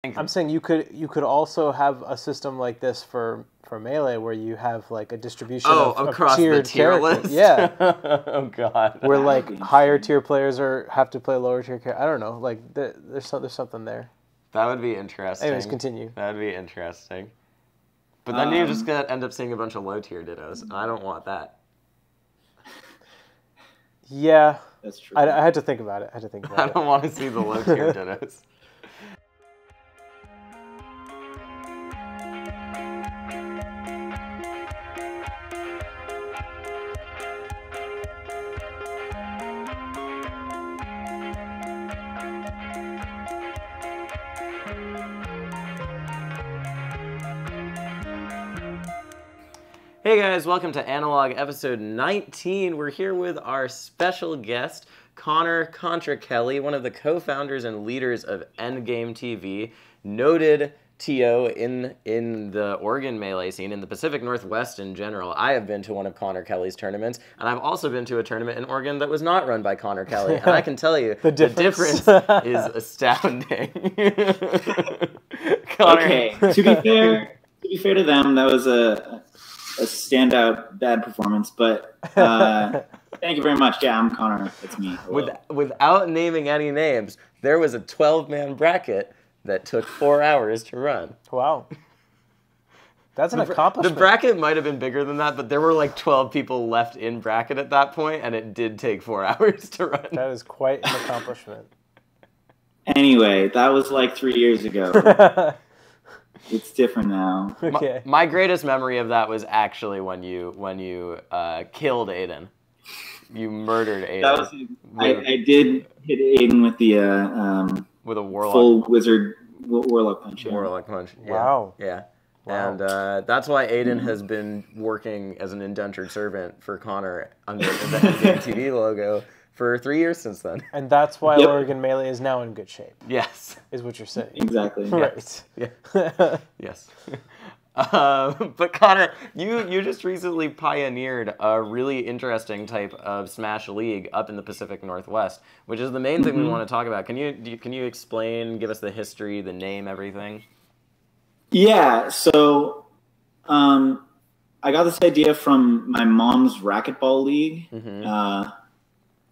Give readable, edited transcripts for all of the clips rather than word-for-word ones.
I'm saying you could also have a system like this for Melee where you have like a distribution of across tiered the tier characters. list? Yeah. Oh god. Where like higher tier players have to play lower tier characters. I don't know. Like there's something there. That would be interesting. Anyways, continue. That would be interesting. But then you're just gonna end up seeing a bunch of low tier dittos, and I don't want that. Yeah. That's true. I had to think about it. I don't want to see the low tier dittos. Hey guys, welcome to Analog episode 19. We're here with our special guest, Contra Kelly, one of the co-founders and leaders of Endgame TV, noted TO in the Oregon Melee scene, in the Pacific Northwest in general. I have been to one of Contra Kelly's tournaments, and I've also been to a tournament in Oregon that was not run by Contra Kelly, and I can tell you, the difference is astounding. Okay, to be fair to them, that was a standout bad performance, but thank you very much. Yeah, I'm Connor. It's me. Without naming any names, there was a 12-man bracket that took 4 hours to run. Wow. That's an accomplishment. The bracket might have been bigger than that, but there were like 12 people left in bracket at that point, and it did take 4 hours to run. That is quite an accomplishment. Anyway, that was like 3 years ago. It's different now. Okay. My greatest memory of that was actually when you killed Aiden. You murdered Aiden. That was I did hit Aiden with the with a warlock, full wizard warlock punch. Yeah. Warlock punch. Yeah. Wow. Yeah. Wow. And that's why Aiden has been working as an indentured servant for Connor under the Endgame TV logo for 3 years since then. And that's why Oregon Melee is now in good shape. Yes. Is what you're saying. Exactly. Right. Yeah. Yes. But Connor, you just recently pioneered a really interesting type of Smash League up in the Pacific Northwest, which is the main thing we want to talk about. Can you explain, give us the history, the name, everything? Yeah. So, I got this idea from my mom's racquetball league. Mm-hmm.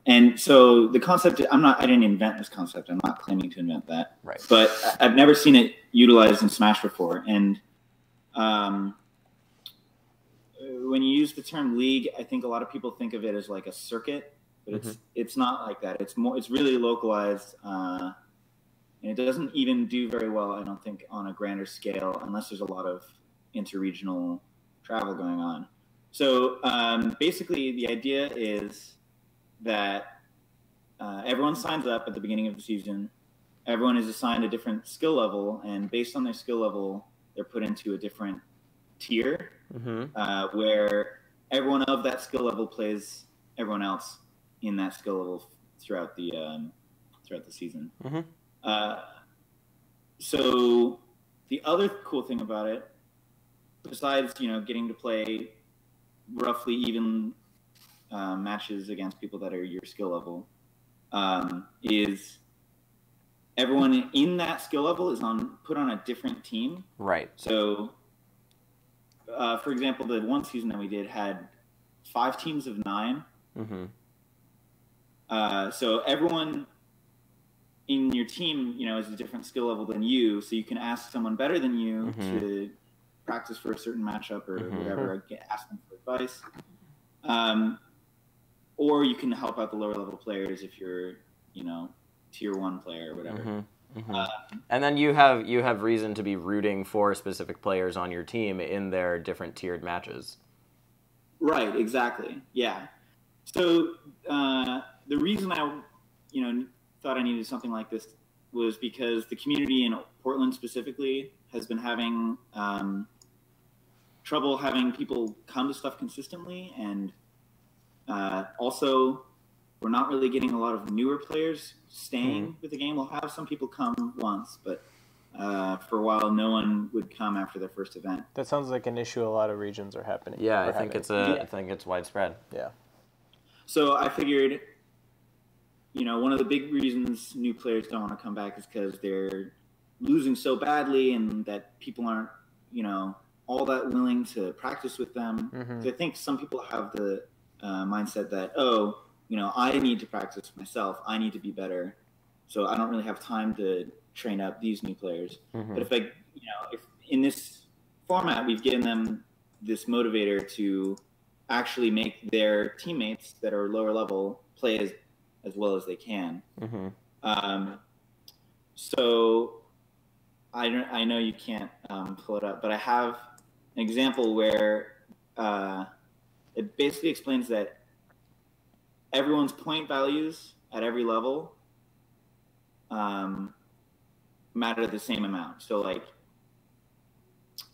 And so the concept, I didn't invent this concept. I'm not claiming to invent that. Right. But I've never seen it utilized in Smash before. And when you use the term league, I think a lot of people think of it as like a circuit, but it's not like that. It's really localized, and it doesn't even do very well, I don't think, on a grander scale unless there's a lot of interregional travel going on. So basically, the idea is that everyone signs up at the beginning of the season. Everyone is assigned a different skill level, and based on their skill level, they're put into a different tier where everyone of that skill level plays everyone else in that skill level throughout the season. So the other cool thing about it, besides getting to play roughly even matches against people that are your skill level, is everyone in that skill level is put on a different team. Right. So, for example, the one season that we did had 5 teams of 9. So everyone in your team, is a different skill level than you. So you can ask someone better than you to practice for a certain matchup or whatever. Ask them for advice. Or you can help out the lower level players if you're, tier 1 player or whatever. And then you have reason to be rooting for specific players on your team in their different tiered matches. Right, exactly. Yeah. So the reason I, thought I needed something like this was because the community in Portland specifically has been having trouble having people come to stuff consistently, and also we're not really getting a lot of newer players staying with the game. We'll have some people come once, but for a while, no one would come after their first event. That sounds like an issue a lot of regions are happening. Yeah, I think it's widespread. Yeah. So I figured, one of the big reasons new players don't want to come back is because they're losing so badly and that people aren't, all that willing to practice with them. So I think some people have the mindset that, I need to practice myself. I need to be better. So I don't really have time to train up these new players. But if if in this format, we've given them this motivator to actually make their teammates that are lower level play as well as they can. So I know you can't pull it up, but I have an example where it basically explains that everyone's point values at every level matter the same amount. So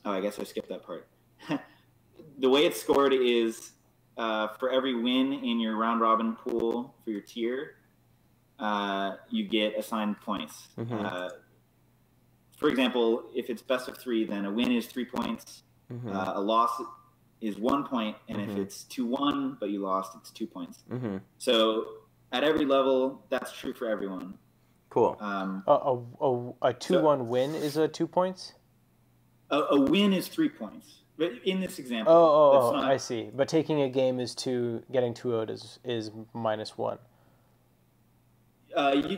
I guess I skipped that part. The way it's scored is for every win in your round robin pool for your tier, you get assigned points. For example, if it's best of 3, then a win is 3 points. A loss is 1 point, and if it's 2-1 but you lost, it's 2 points. So at every level, that's true for everyone. Cool. A 2-1 win is 2 points? A win is 3 points. But in this example, I see. But taking a game is getting 2-0'd is -1.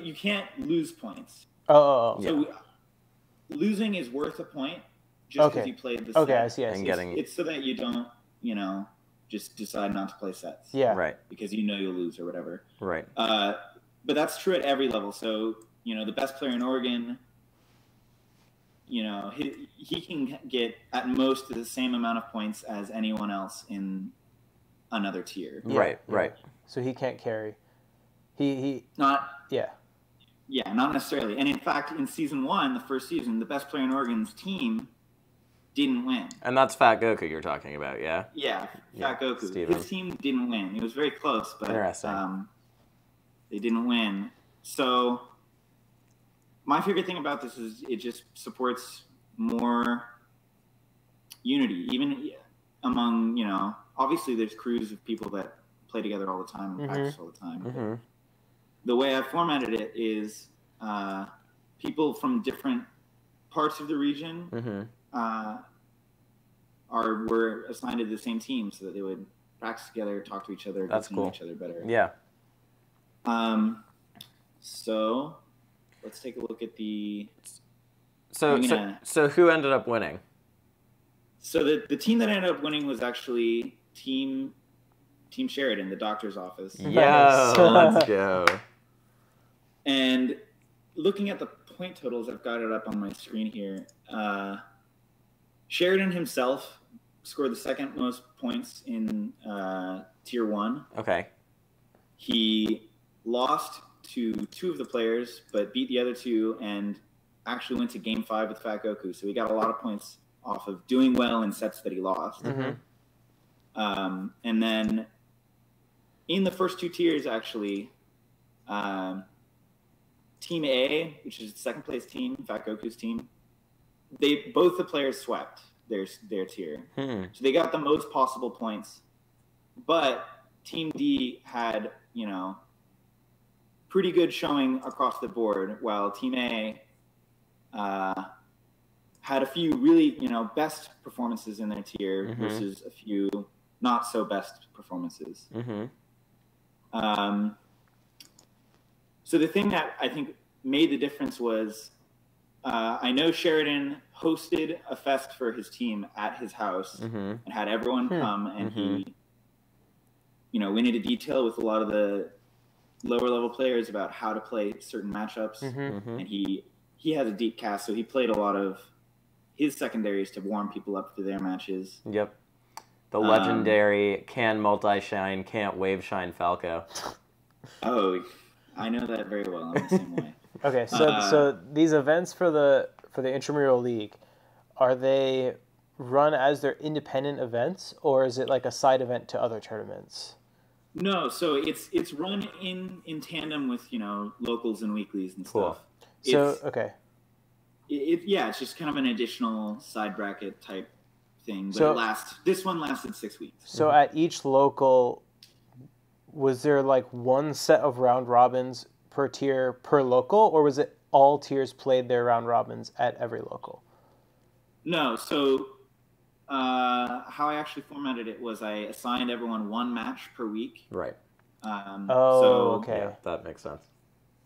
You can't lose points. So losing is worth a point just because you played the set. Okay, I see. It's so that you don't, just decide not to play sets. Yeah. Right. Because you'll lose or whatever. Right. But that's true at every level. So, the best player in Oregon, he can get at most the same amount of points as anyone else in another tier. Right. So he can't carry. He not. Yeah. Yeah, not necessarily. And in fact, in season 1, the first season, the best player in Oregon's team didn't win. And that's Fat Goku you're talking about, yeah? Yeah, Fat Goku. Steven. His team didn't win. It was very close, but Interesting. They didn't win. So my favorite thing about this is it just supports more unity, even among, obviously there's crews of people that play together all the time and practice all the time. The way I formatted it is people from different parts of the region were assigned to the same team so that they would practice together, talk to each other, get to know each other better. Yeah. So let's take a look at the. So who ended up winning? So the team that ended up winning was actually Team Sheridan, the doctor's office. Yeah, let's go. And looking at the point totals, I've got it up on my screen here. Sheridan himself scored the second most points in Tier 1. Okay. He lost to 2 of the players, but beat the other 2 and actually went to Game 5 with Fat Goku. So he got a lot of points off of doing well in sets that he lost. And then in the first 2 tiers, actually, Team A, which is the second place team, Fat Goku's team, both the players swept their tier. So they got the most possible points. But Team D had, pretty good showing across the board, while Team A had a few really, best performances in their tier versus a few not so best performances. So the thing that I think made the difference was I know Sheridan hosted a fest for his team at his house and had everyone come, and he, went into detail with a lot of the lower level players about how to play certain matchups. And he has a deep cast, so he played a lot of his secondaries to warm people up for their matches. Yep. The legendary can multi-shine, can't wave shine Falco. Oh, I know that very well. I'm the same way. Okay, so these events for the Intramural League, are they run as their independent events, or is it like a side event to other tournaments? No, so it's run in tandem with locals and weeklies and stuff. So okay. It's just kind of an additional side bracket type thing. But this one lasted 6 weeks. So at each local, was there like one set of round robins per tier per local, or was it all tiers played their round robins at every local? No, so how I actually formatted it was I assigned everyone one match per week. Right. Okay. Yeah, that makes sense.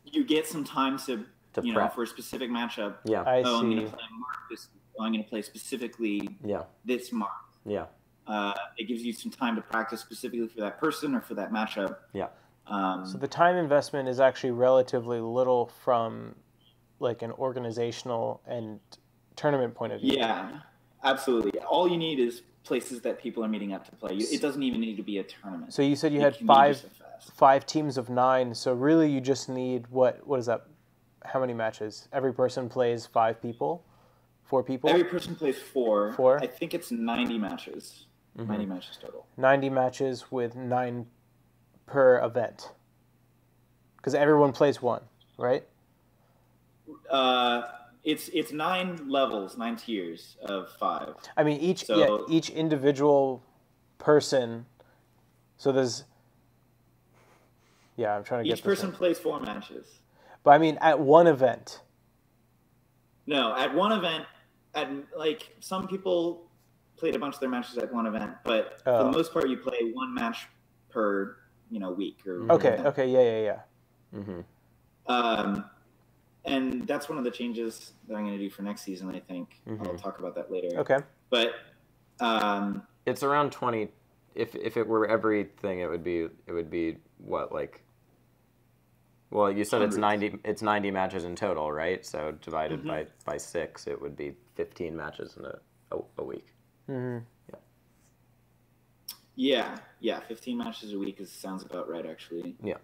You get some time to prep for a specific matchup. Yeah. I see. I'm going to play Mark this. I'm going to play specifically this Mark. Yeah. It gives you some time to practice specifically for that person or for that matchup. Yeah. So the time investment is actually relatively little from like an organizational and tournament point of view. Yeah, absolutely. All you need is places that people are meeting up to play. It doesn't even need to be a tournament. So you said you It had can be just a fest. five teams of 9. So really you just need, what is that? How many matches? Every person plays 5 people? 4 people? Every person plays 4. 4? I think it's 90 matches. 90 matches total. 90 matches with 9 per event. Because everyone plays 1, right? It's 9 levels, 9 tiers of 5. I mean, each individual person. So there's. Yeah, I'm trying to get each person plays 4 matches. But I mean, at one event. No, at one event, like some people played a bunch of their matches at one event, but for the most part, you play 1 match per week or. Okay, yeah. Mm-hmm. And that's one of the changes that I'm going to do for next season. I think I'll talk about that later. Okay, but it's around 20. If it were everything, it would be what, like. Well, you said 100. It's 90 matches in total, right? So divided by 6, it would be 15 matches in a week. Mm-hmm. Yeah. 15 matches a week sounds about right, actually. Yeah.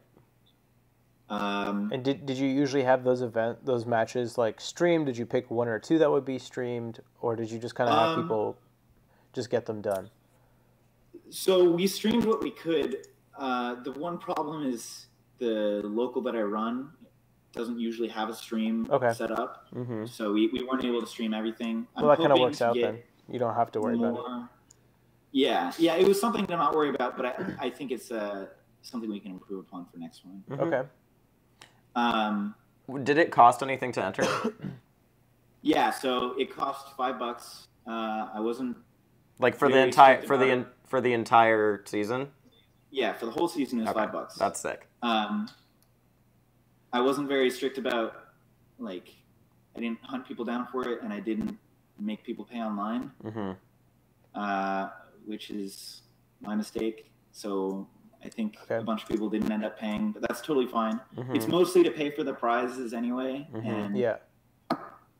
And did you usually have those matches like streamed? Did you pick 1 or 2 that would be streamed, or did you just kind of have people just get them done? So we streamed what we could. The one problem is the local that I run doesn't usually have a stream set up. Mm-hmm. So we weren't able to stream everything. Well, that kind of works out then. You don't have to worry about it. Yeah, it was something to not worry about, but I think it's something we can improve upon for next one. Mm-hmm. Okay. Did it cost anything to enter? Yeah, so it cost $5. I wasn't like for the entire season. Yeah, for the whole season is $5. That's sick. I wasn't very strict about, like, I didn't hunt people down for it, and I didn't make people pay online, which is my mistake. So I think a bunch of people didn't end up paying, but that's totally fine. It's mostly to pay for the prizes anyway, and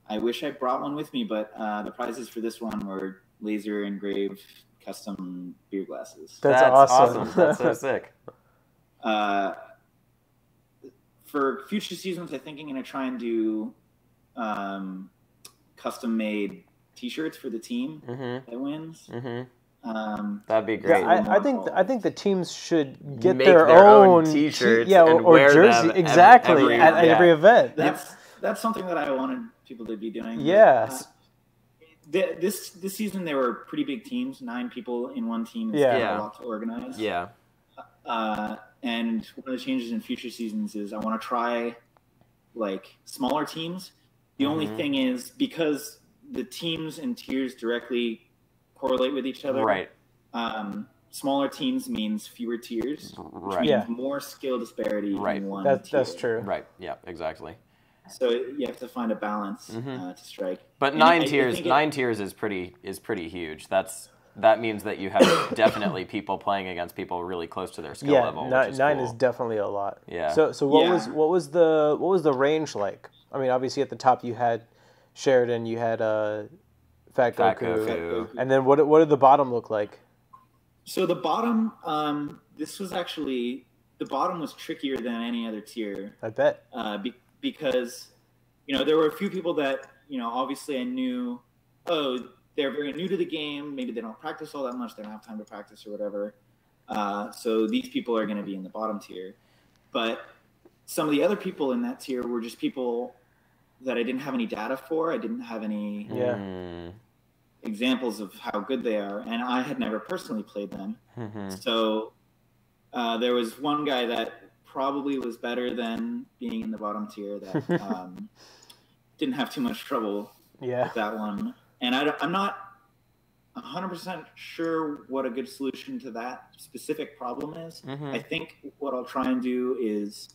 I wish I brought one with me, but the prizes for this one were laser engraved custom beer glasses. That's awesome. That's so sick. For future seasons, I think I'm going to try and do custom-made T-shirts for the team that wins. That'd be great. Yeah, I think the teams should get make their own T-shirts, or wear jersey them exactly at every event. That's something that I wanted people to be doing. Yes. This season there were pretty big teams, 9 people in one team. It's a lot to organize. Yeah. And one of the changes in future seasons is I want to try like smaller teams. The only thing is, because the teams and tiers directly correlate with each other. Right. Smaller teams means fewer tiers, which means more skill disparity in one tier. That's true. Right. Yeah. Exactly. So you have to find a balance to strike. But 9 tiers is pretty huge. That means that you have definitely people playing against people really close to their skill level. Yeah, 9 cool. is definitely a lot. Yeah. So what was the range like? I mean, obviously at the top you had Sheridan, you had Fat Goku, and then what did the bottom look like? So the bottom, the bottom was trickier than any other tier. I bet. Because there were a few people that obviously I knew. They're very new to the game. Maybe they don't practice all that much. They don't have time to practice or whatever. So these people are going to be in the bottom tier. But some of the other people in that tier were just people that I didn't have any data for. I didn't have any examples of how good they are. And I had never personally played them. So there was one guy that probably was better than being in the bottom tier. That didn't have too much trouble with that one. And I'm not 100% sure what a good solution to that specific problem is. I think what I'll try and do is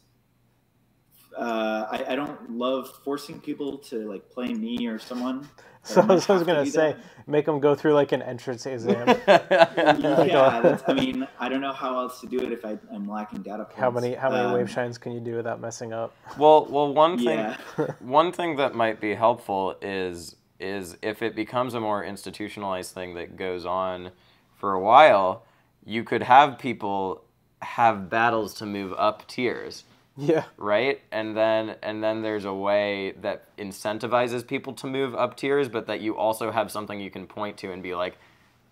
I don't love forcing people to like play me or someone. So I was gonna say, make them go through like an entrance exam. I mean, I don't know how else to do it if I'm lacking data points. How many wave shines can you do without messing up? Well, one thing that might be helpful is if it becomes a more institutionalized thing that goes on for a while, you could have people have battles to move up tiers. Yeah. Right? And then there's a way that incentivizes people to move up tiers, but that you also have something you can point to and be like,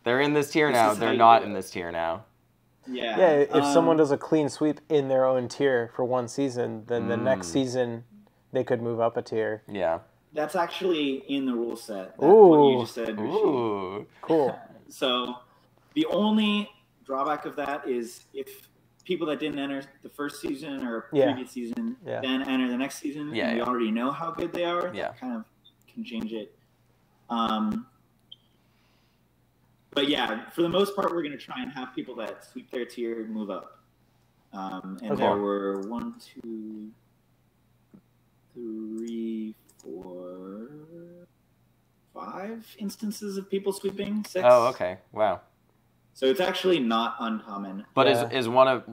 they're in this tier now, they're not in this tier now. Yeah. Yeah, if someone does a clean sweep in their own tier for one season, then the next season they could move up a tier. Yeah. That's actually in the rule set. What you just said, Rishi. Ooh. Cool. So the only drawback of that is if people that didn't enter the first season or previous season then enter the next season, and we already know how good they are, that kind of can change it. But yeah, for the most part, we're going to try and have people that sweep their tier move up. There were 1, 2, 3, 4, 5 instances of people sweeping. 6. Oh, okay. Wow. So it's actually not uncommon. But is one of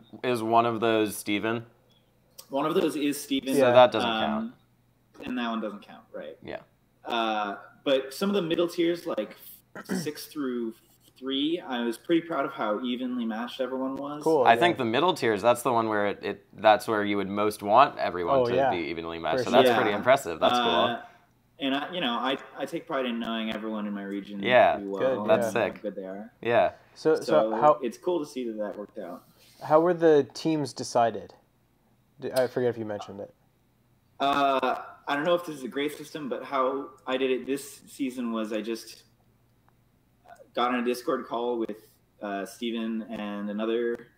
those Steven? One of those is Steven. So that doesn't count. And that one doesn't count, right? Yeah. But some of the middle tiers, like 6 through 3, I was pretty proud of how evenly matched everyone was. Cool. I think the middle tiers, that's the one where that's where you would most want everyone to be evenly matched. So that's pretty impressive. That's cool. And I take pride in knowing everyone in my region pretty well. Good. That's sick. How good they are. Yeah. So how, it's cool to see that worked out. How were the teams decided? I forget if you mentioned it. I don't know if this is a great system, but how I did it this season was I just got on a Discord call with Steven and another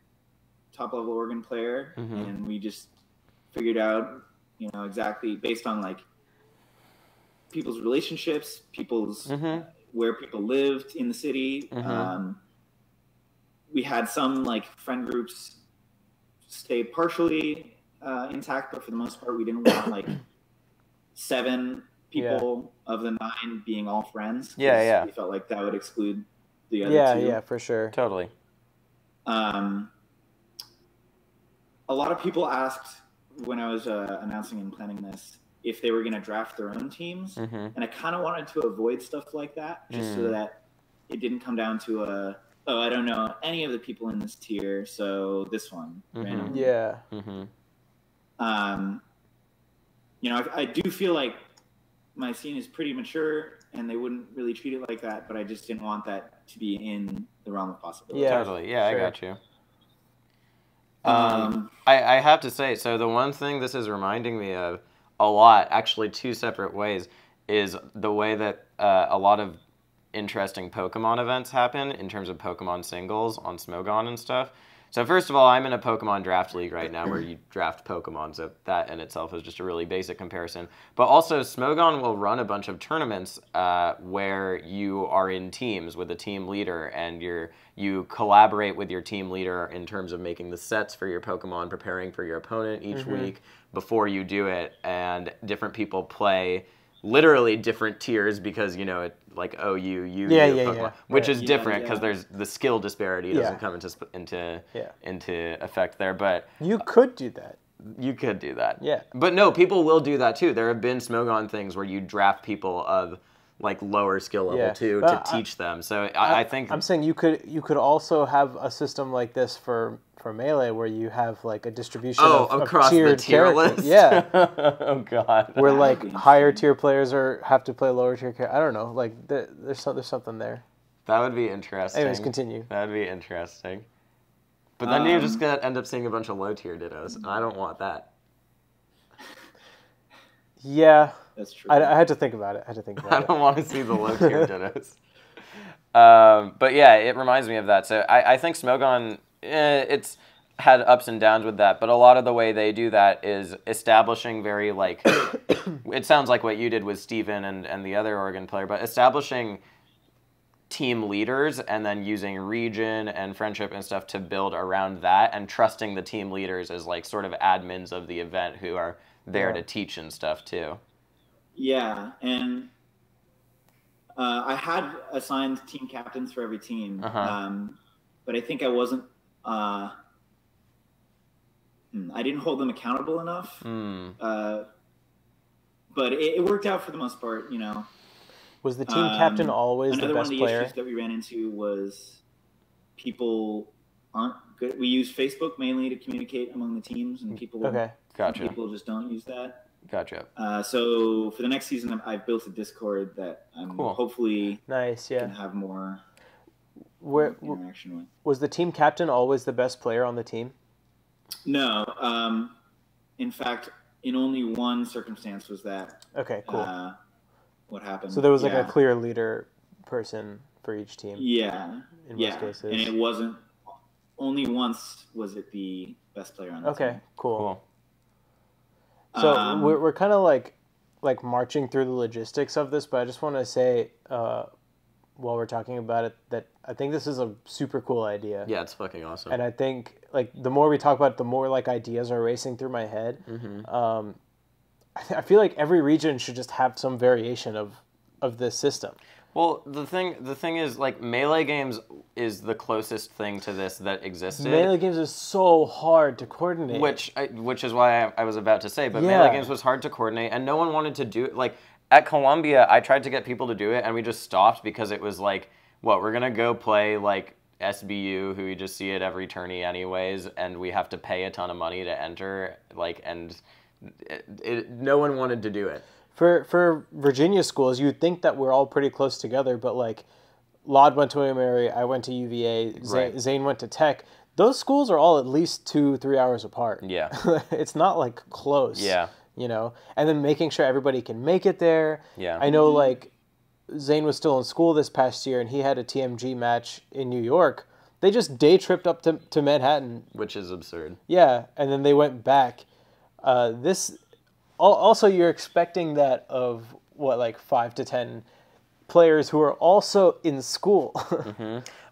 top-level organ player, and we just figured out, exactly based on like people's relationships, people's where people lived in the city. We had some like friend groups stay partially intact, but for the most part, we didn't want like 7 people of the 9 being all friends. Yeah. We felt like that would exclude the other 2. Yeah, for sure. Totally. A lot of people asked when I was announcing and planning this if they were going to draft their own teams, and I kind of wanted to avoid stuff like that, just so that it didn't come down to I don't know any of the people in this tier, so this one. Randomly. Yeah. I do feel like my scene is pretty mature, and they wouldn't really treat it like that, but I just didn't want that to be in the realm of possibility. Yeah, totally. Yeah, sure. I got you. I have to say, so the one thing this is reminding me of a lot, actually 2 separate ways, is the way that a lot of interesting Pokemon events happen in terms of Pokemon singles on Smogon and stuff. So first of all, I'm in a Pokemon draft league right now where you draft Pokemon, so that in itself is just a really basic comparison. But also, Smogon will run a bunch of tournaments where you are in teams with a team leader, and you collaborate with your team leader in terms of making the sets for your Pokemon, preparing for your opponent each week before you do it, and different people play literally different tiers because, it like Pokemon, which is different because there's the skill disparity doesn't come into effect there. But you could do that. You could do that. Yeah. But no, people will do that too. There have been Smogon things where you draft people of like lower skill level too to teach them. So I think I'm saying you could also have a system like this for Melee where you have like a distribution across of tiered the tier characters. list. Yeah. Oh god. Where like higher tier players have to play lower tier characters. I don't know. Like there's something there. That would be interesting. Anyways, continue. That would be interesting. But then you're just gonna end up seeing a bunch of low tier Dittos, and I don't want that. Yeah. That's true. I had to think about it. I don't want to see the low tier Dittos. But yeah, it reminds me of that. So I think Smogon, had ups and downs with that, but a lot of the way they do that is establishing very, like, it sounds like what you did with Steven and the other Oregon player, but establishing team leaders and then using region and friendship and stuff to build around that, and trusting the team leaders as, like, sort of admins of the event who are there to teach and stuff too. Yeah, and I had assigned team captains for every team, but I think I wasn't. I didn't hold them accountable enough. But it worked out for the most part, you know. Was the team captain always the best player? Another one of the issues that we ran into was people aren't good. We use Facebook mainly to communicate among the teams, and people people just don't use that. Gotcha. So for the next season, I've built a Discord that I'm hopefully can have more interaction with. Was the team captain always the best player on the team? No. In fact, in only one circumstance was that. Okay, cool. What happened? So there was like a clear leader person for each team. Yeah. In most cases. And it wasn't. Only once was it the best player on the team. Okay, cool. So we're kind of like marching through the logistics of this, but I just want to say while we're talking about it that I think this is a super cool idea. Yeah, it's fucking awesome. And I think like the more we talk about it, the more like ideas are racing through my head. I feel like every region should just have some variation of this system. Well, the thing is, like, Melee Games is the closest thing to this that existed. Melee Games is so hard to coordinate. Which is why I was about to say, but Melee Games was hard to coordinate, and no one wanted to do it. Like, at Columbia, I tried to get people to do it, and we just stopped because it was like, what, we're going to go play, like, SBU, who we just see at every tourney anyways, and we have to pay a ton of money to enter, like, and no one wanted to do it. For Virginia schools, you'd think that we're all pretty close together, but like Laud went to William & Mary, I went to UVA, Zane went to Tech. Those schools are all at least 2-3 hours apart. Yeah. It's not like close. Yeah. You know? And then making sure everybody can make it there. Yeah. I know like Zane was still in school this past year and he had a TMG match in New York. They just day tripped up to Manhattan. Which is absurd. Yeah. And then they went back. Also, you're expecting that of, what, like 5 to 10 players who are also in school.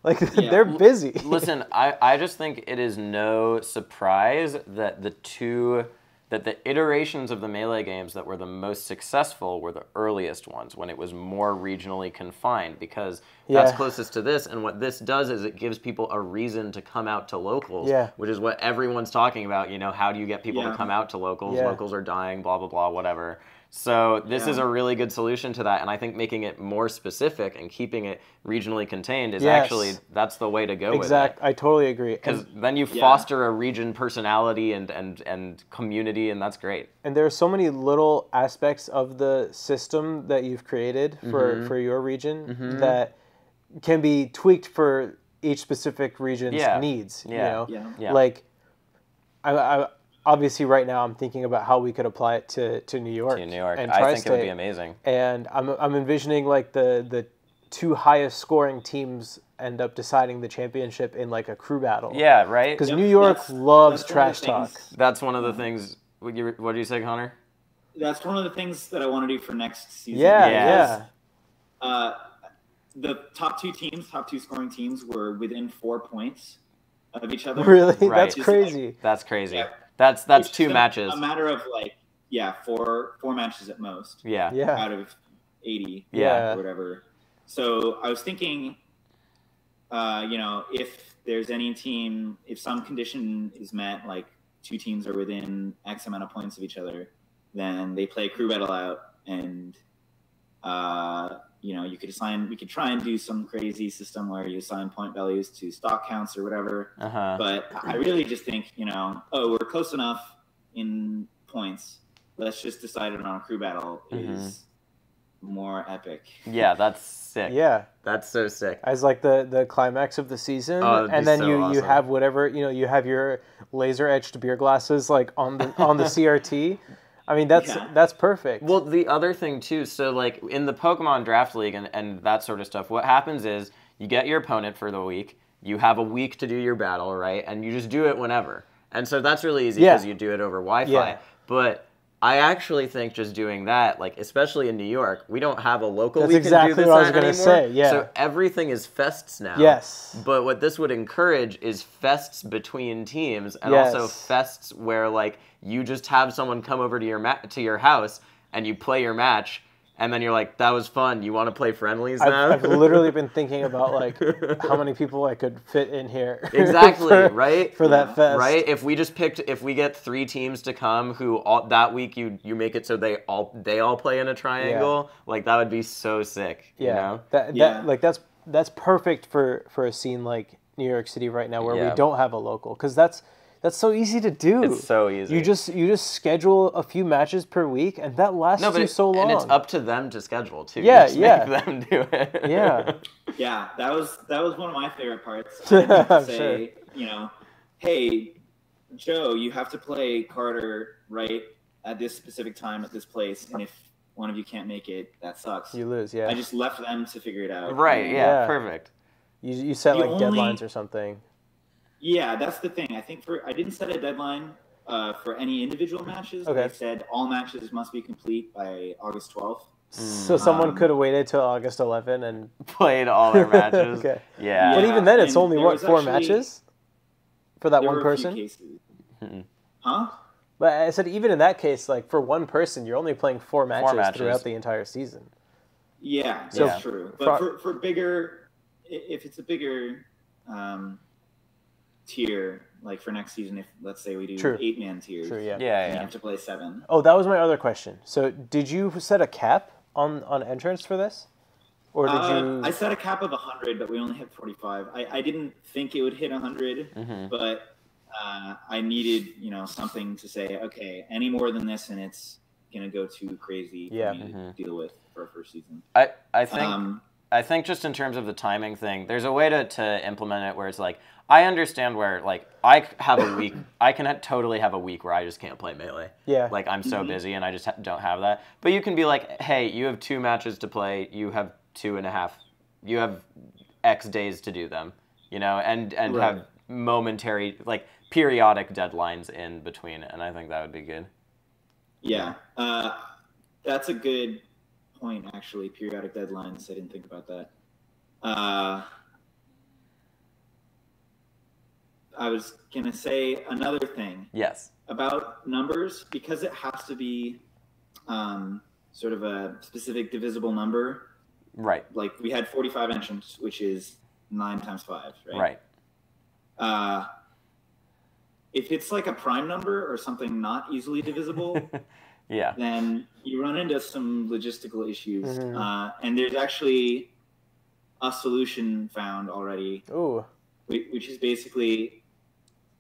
Like, they're busy. Listen, I just think it is no surprise that the iterations of the Melee games that were the most successful were the earliest ones, when it was more regionally confined, because that's closest to this, and what this does is it gives people a reason to come out to locals, which is what everyone's talking about, you know, how do you get people to come out to locals? Locals are dying, blah, blah, blah, whatever. So this is a really good solution to that, and I think making it more specific and keeping it regionally contained is actually, that's the way to go with it. I totally agree. Because then you foster a region personality and community, and that's great. And there are so many little aspects of the system that you've created for your region that can be tweaked for each specific region's needs. You know? Like, I obviously, right now, I'm thinking about how we could apply it to New York. To New York. And I think it would be amazing. And I'm envisioning, like, the two highest scoring teams end up deciding the championship in, like, a crew battle. Yeah, right? Because New York loves trash talk. That's one of the things. What do you say, Connor? That's one of the things that I want to do for next season. The top two scoring teams were within 4 points of each other. Really? Right. That's crazy. Like, that's crazy. Yeah. That's 2 matches. A matter of like, four matches at most. Yeah. Out of 80. Yeah. Or whatever. So I was thinking, if there's any team, if some condition is met, like 2 teams are within X amount of points of each other, then they play a crew battle out, and we could try and do some crazy system where you assign point values to stock counts or whatever. But I really just think, we're close enough in points. Let's just decide it on a crew battle is more epic. Yeah, that's sick. Yeah. That's so sick. As like the climax of the season. And then you have whatever, you have your laser etched beer glasses like on the CRT. I mean, that's perfect. Well, the other thing, too, so, like, in the Pokemon Draft League and that sort of stuff, what happens is you get your opponent for the week, you have a week to do your battle, right? And you just do it whenever. And so that's really easy because you do it over Wi-Fi. Yeah. But I actually think just doing that, like especially in New York, we don't have a local we can do this at anymore. Say, yeah. So everything is fests now. Yes. But what this would encourage is fests between teams, and also fests where like you just have someone come over to your house and you play your match. And then you're like, that was fun. You want to play friendlies now? I've literally been thinking about like how many people I could fit in here. Exactly, right? For that fest. Right? If we get 3 teams to come who that week you make it so they all play in a triangle, like that would be so sick. Yeah. You know? Like that's perfect for a scene like New York City right now where we don't have a local, because that's so easy to do. It's so easy. You just schedule a few matches per week, and that lasts you so long. And it's up to them to schedule too. Yeah, Make them do it. Yeah. Yeah, that was one of my favorite parts. I didn't have to say, hey, Joe, you have to play Carter right at this specific time at this place, and if one of you can't make it, that sucks. You lose. Yeah. I just left them to figure it out. Right. Yeah. Perfect. You set like deadlines or something. Yeah, that's the thing. I think I didn't set a deadline for any individual matches. Okay. I said all matches must be complete by August 12th. So someone could have waited till August 11 and played all their matches. Okay. Yeah. But even then, it's only, 4 matches? For that one person? There were a few cases. Huh? But I said even in that case, like for one person, you're only playing 4 matches throughout the entire season. Yeah, that's true. But for bigger, if it's a bigger... tier, like for next season, if let's say we do 8-man tiers, you have to play 7. Oh, that was my other question. So did you set a cap on entrance for this, or did you? I set a cap of 100, but we only had 45. I didn't think it would hit 100, but I needed something to say. Okay, any more than this, and it's gonna go too crazy for me to deal with for our first season. I think just in terms of the timing thing, there's a way to implement it where it's like, I understand where, like, I have a week, I can totally have a week where I just can't play Melee. Yeah. Like, I'm so busy and I just don't have that. But you can be like, hey, you have 2 matches to play, you have 2.5, you have X days to do them, and have momentary, like, periodic deadlines in between, and I think that would be good. Yeah. That's a good point, actually, periodic deadlines. I didn't think about that. I was going to say another thing. Yes. About numbers, because it has to be sort of a specific divisible number. Right. Like we had 45 entrants, which is 9 times 5, right? Right. If it's like a prime number or something not easily divisible, then you run into some logistical issues. And there's actually a solution found already. Ooh. Which is basically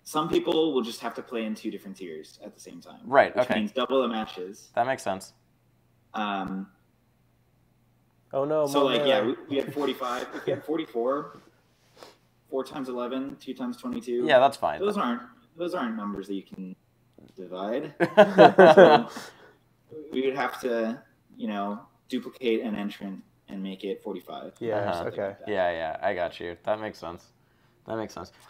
some people will just have to play in 2 different tiers at the same time. Right, which means double the matches. That makes sense. Oh, no. So, we had 45. If we had 44, 4 times 11, 2 times 22. Yeah, that's fine. Those aren't numbers that you can divide. So we would have to, duplicate an entrant and make it 45. Yeah, okay. Like yeah, I got you. That makes sense.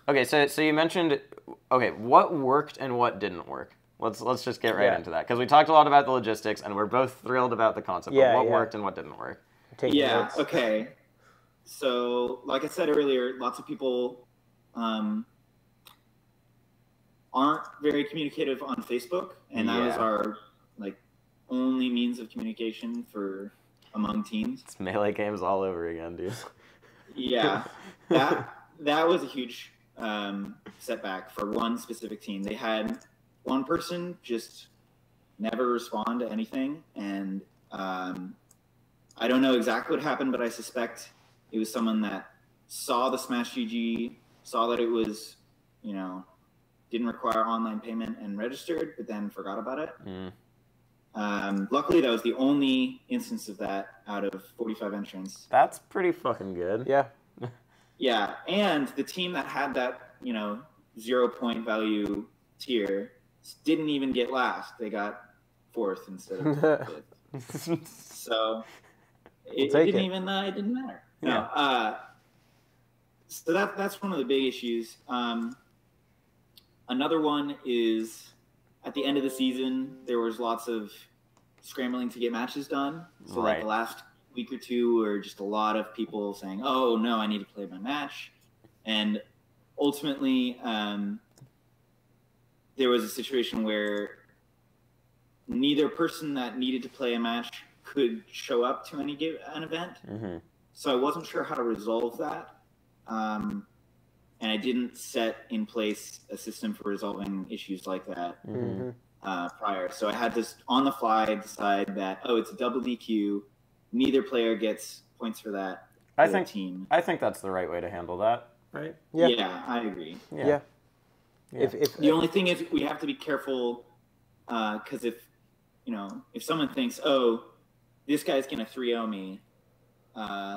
Okay, so you mentioned, what worked and what didn't work? Let's just get right into that, because we talked a lot about the logistics, and we're both thrilled about the concept. But what worked and what didn't work? Okay. So, like I said earlier, lots of people aren't very communicative on Facebook, and that was our only means of communication among teams. It's Melee games all over again, dude. Yeah, that was a huge setback for one specific team. They had one person just never respond to anything, and I don't know exactly what happened, but I suspect it was someone that saw the Smash GG, saw that it was, didn't require online payment and registered, but then forgot about it. Luckily, that was the only instance of that out of 45 entrants. That's pretty fucking good. Yeah. Yeah, and the team that had that, 0-point value tier didn't even get last. They got 4th instead of 5th. So it didn't matter. Yeah. No. So that's one of the big issues. Another one is at the end of the season, there was lots of scrambling to get matches done. So like the last week or two were just a lot of people saying, oh, no, I need to play my match. And ultimately, there was a situation where neither person that needed to play a match could show up to an event. Mm-hmm. So I wasn't sure how to resolve that. And I didn't set in place a system for resolving issues like that prior. So I had to, on the fly, decide that, it's a double DQ. Neither player gets points for that. I think that's the right way to handle that, right? Yeah, I agree. Yeah. If the only thing is we have to be careful because if someone thinks, this guy's going to 3-0 me,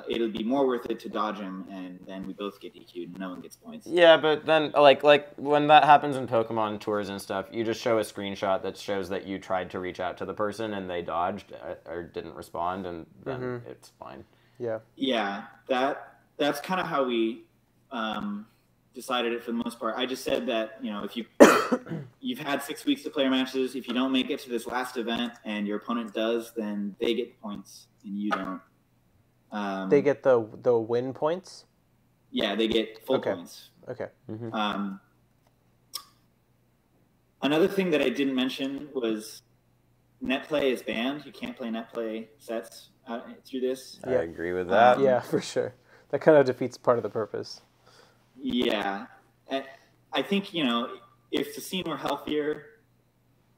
it'll be more worth it to dodge him, and then we both get DQ'd and no one gets points. Yeah, but then, like when that happens in Pokemon tours and stuff, you just show a screenshot that shows that you tried to reach out to the person and they dodged or didn't respond, and then it's fine. Yeah. Yeah, that's kind of how we decided it for the most part. I just said that, if you've had 6 weeks to play your matches, if you don't make it to this last event and your opponent does, then they get the points and you don't. They get the win points? Yeah, they get full points. Okay. Mm-hmm. Another thing that I didn't mention was net play is banned. You can't play net play sets through this. I agree with that. Yeah, for sure. That kind of defeats part of the purpose. Yeah. And I think, if the scene were healthier,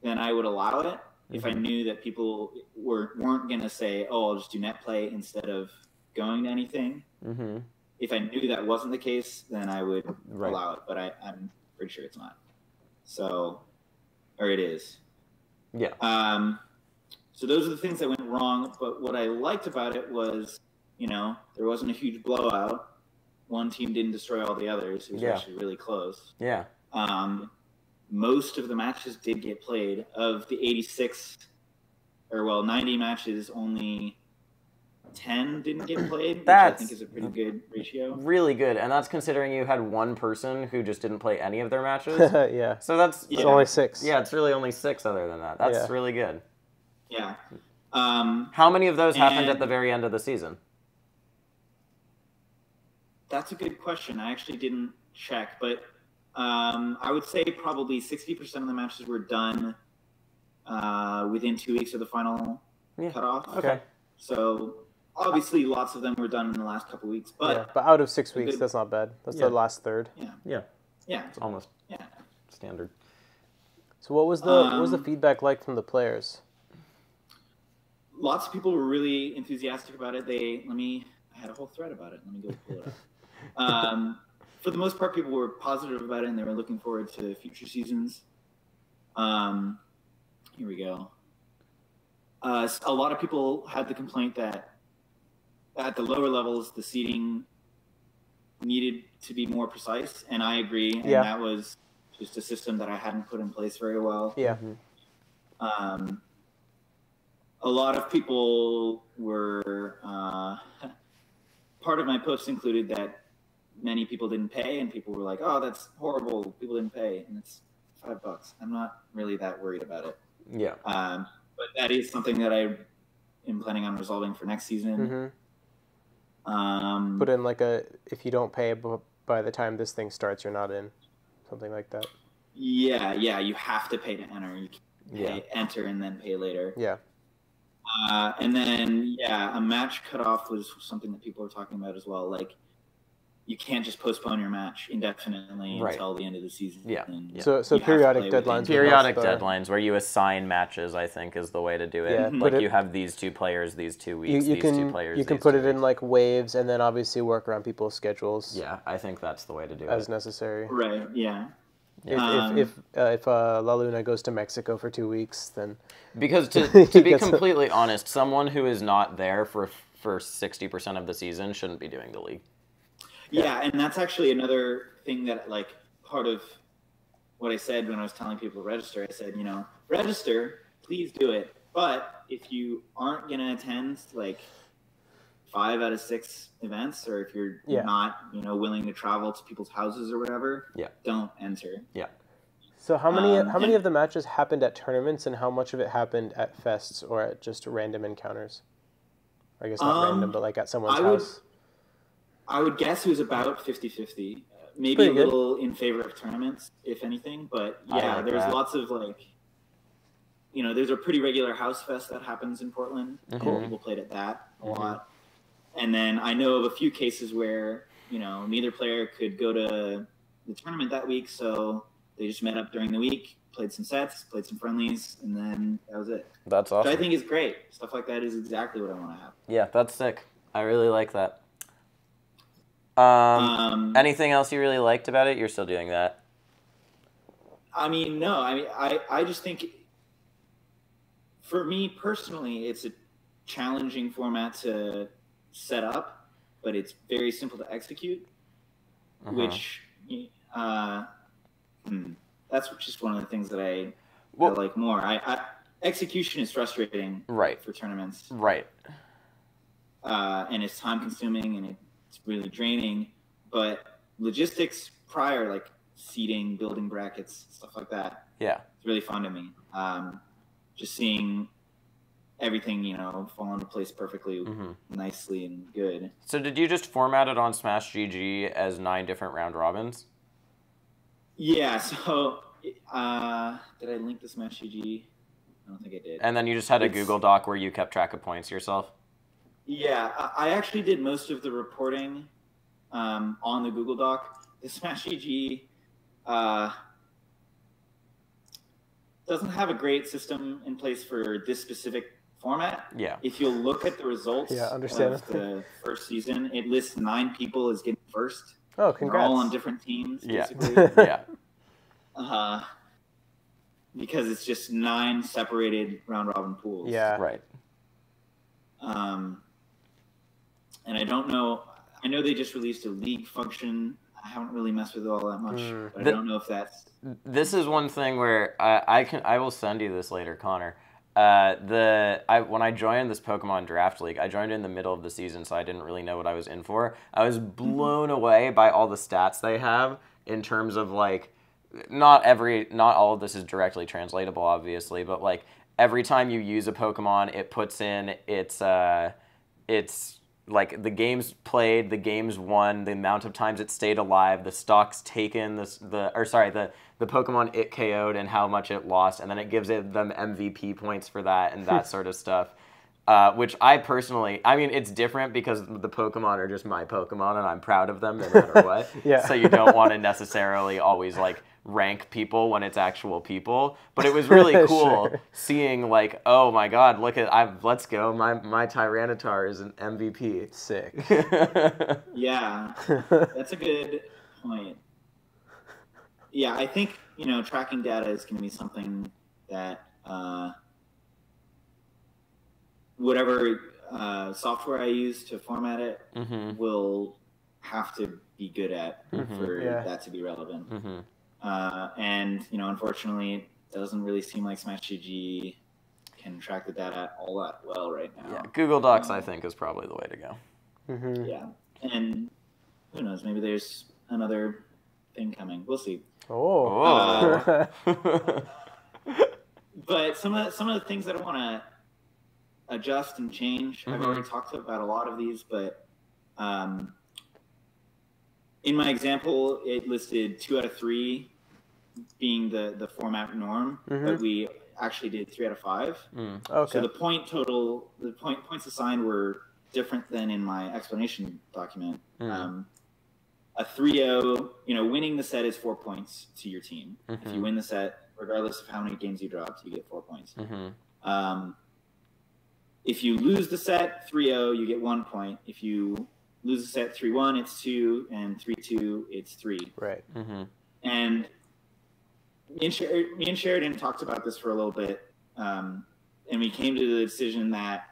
then I would allow it. If I knew that people weren't going to say, I'll just do net play instead of going to anything. Mm-hmm. If I knew that wasn't the case, then I would allow it. But I'm pretty sure it's not. Or it is. Yeah. So those are the things that went wrong. But what I liked about it was, there wasn't a huge blowout. One team didn't destroy all the others. It was actually really close. Yeah. Most of the matches did get played. Of the 90 matches, only 10 didn't get played, which I think is a pretty good ratio. Really good, and that's considering you had one person who just didn't play any of their matches. Yeah. So it's only 6. Yeah, it's really only 6 other than that. That's really good. Yeah. How many of those happened at the very end of the season? That's a good question. I actually didn't check, but I would say probably 60% of the matches were done within 2 weeks of the final cutoff. Okay. So obviously lots of them were done in the last couple of weeks, but out of 6 weeks, that's not bad. That's the last third. Yeah. It's almost standard. So what was the feedback like from the players? Lots of people were really enthusiastic about it. I had a whole thread about it. Let me go pull it up. For the most part, people were positive about it, and they were looking forward to future seasons. Here we go. A lot of people had the complaint that at the lower levels, the seating needed to be more precise, and I agree. And that was just a system that I hadn't put in place very well. Yeah. A lot of people were part of my post included that many people didn't pay, and people were like, that's horrible, people didn't pay, and it's $5. I'm not really that worried about it. Yeah. But that is something that I am planning on resolving for next season. Mm-hmm. Put in if you don't pay by the time this thing starts, you're not in. Something like that. Yeah, you have to pay to enter. You can enter and then pay later. Yeah. And then, a match cutoff was something that people were talking about as well. Like, you can't just postpone your match indefinitely until the end of the season. Yeah. So periodic deadlines. Periodic deadlines where you assign matches, I think, is the way to do it. Yeah, like you have these 2 players, these 2 weeks, these 2 players. You can put it in waves and then obviously work around people's schedules. Yeah, I think that's the way to do it. As necessary. Right, yeah. If La Luna goes to Mexico for 2 weeks, then... Because to be completely honest, someone who is not there for 60% of the season shouldn't be doing the league. Yeah, and that's actually another thing that, part of what I said when I was telling people to register. I said, register, please do it. But if you aren't going to attend, 5 out of 6 events, or if you're not, willing to travel to people's houses or whatever, don't enter. Yeah. So how many of the matches happened at tournaments, and how much of it happened at fests or at just random encounters? I guess not random, but like at someone's house. I would guess it was about 50-50. Maybe a little in favor of tournaments, if anything. But yeah, there's lots of like, there's a pretty regular house fest that happens in Portland. Cool. And people played at that a lot. And then I know of a few cases where, neither player could go to the tournament that week, so they just met up during the week, played some sets, played some friendlies, and then that was it. That's awesome. Which I think is great. Stuff like that is exactly what I want to have. Yeah, that's sick. I really like that. Anything else you really liked about it? You're still doing that? I mean, no. I just think, for me personally, it's a challenging format to set up, but it's very simple to execute, which that's just one of the things that I like more. Execution is frustrating for tournaments. Right. And it's time consuming and it's really draining, but logistics prior, like seeding, building brackets, stuff like that. Yeah. It's really fun to me. Just seeing everything, fall into place perfectly, nicely and good. So did you just format it on Smash GG as 9 different round robins? Yeah, so did I link the Smash GG? I don't think I did. And then you just had a Google Doc where you kept track of points yourself? Yeah, I actually did most of the reporting on the Google Doc. The Smash GG doesn't have a great system in place for this specific format. Yeah. If you'll look at the results of the first season, it lists 9 people as getting first. Oh, congrats. They're all on different teams, basically. Yeah. Because it's just 9 separated round-robin pools. Yeah. Right. And I don't know. I know they just released a league function. I haven't really messed with it all that much. But I don't know if that's... This is one thing where I will send you this later, Connor. When I joined this Pokemon Draft League, I joined in the middle of the season, so I didn't really know what I was in for. I was blown away by all the stats they have in terms of like, not all of this is directly translatable, obviously, but like every time you use a Pokemon, it puts in its like the games played, the games won, the amount of times it stayed alive, the stocks taken, the Pokemon it KO'd and how much it lost, and then it gives them MVP points for that and that sort of stuff. Which I personally, it's different because the Pokemon are just my Pokemon and I'm proud of them no matter what. Yeah. So you don't want to necessarily always like rank people when it's actual people. But it was really cool seeing like, oh my God, let's go. My Tyranitar is an MVP. Sick. Yeah, that's a good point. Yeah, I think, tracking data is going to be something that whatever software I use to format it will have to be good at for that to be relevant. And, unfortunately, it doesn't really seem like Smash GG can track the data all that well right now. Yeah, Google Docs, I think, is probably the way to go. Yeah, and who knows, maybe there's another thing coming. We'll see. Oh. But some of the things that I want to adjust and change, I've already talked about a lot of these, but in my example, it listed 2 out of 3 being the format norm, but we actually did 3 out of 5. Okay. So the points assigned were different than in my explanation document. A 3-0, winning the set is 4 points to your team. If you win the set, regardless of how many games you dropped, you get 4 points. If you lose the set 3-0, you get 1 point. If you lose the set 3-1, it's 2, and 3-2, it's 3. Right. And me and Sheridan talked about this for a little bit, and we came to the decision that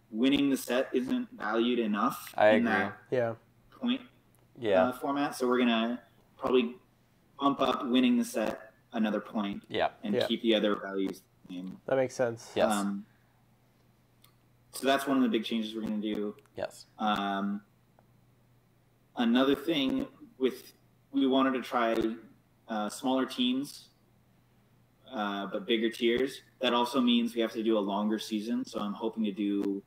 winning the set isn't valued enough in that point format. So we're gonna probably bump up winning the set another point, and keep the other values the same. That makes sense. Yes. So that's one of the big changes we're going to do. Yes. Another thing we wanted to try smaller teams, but bigger tiers. That also means we have to do a longer season. So I'm hoping to do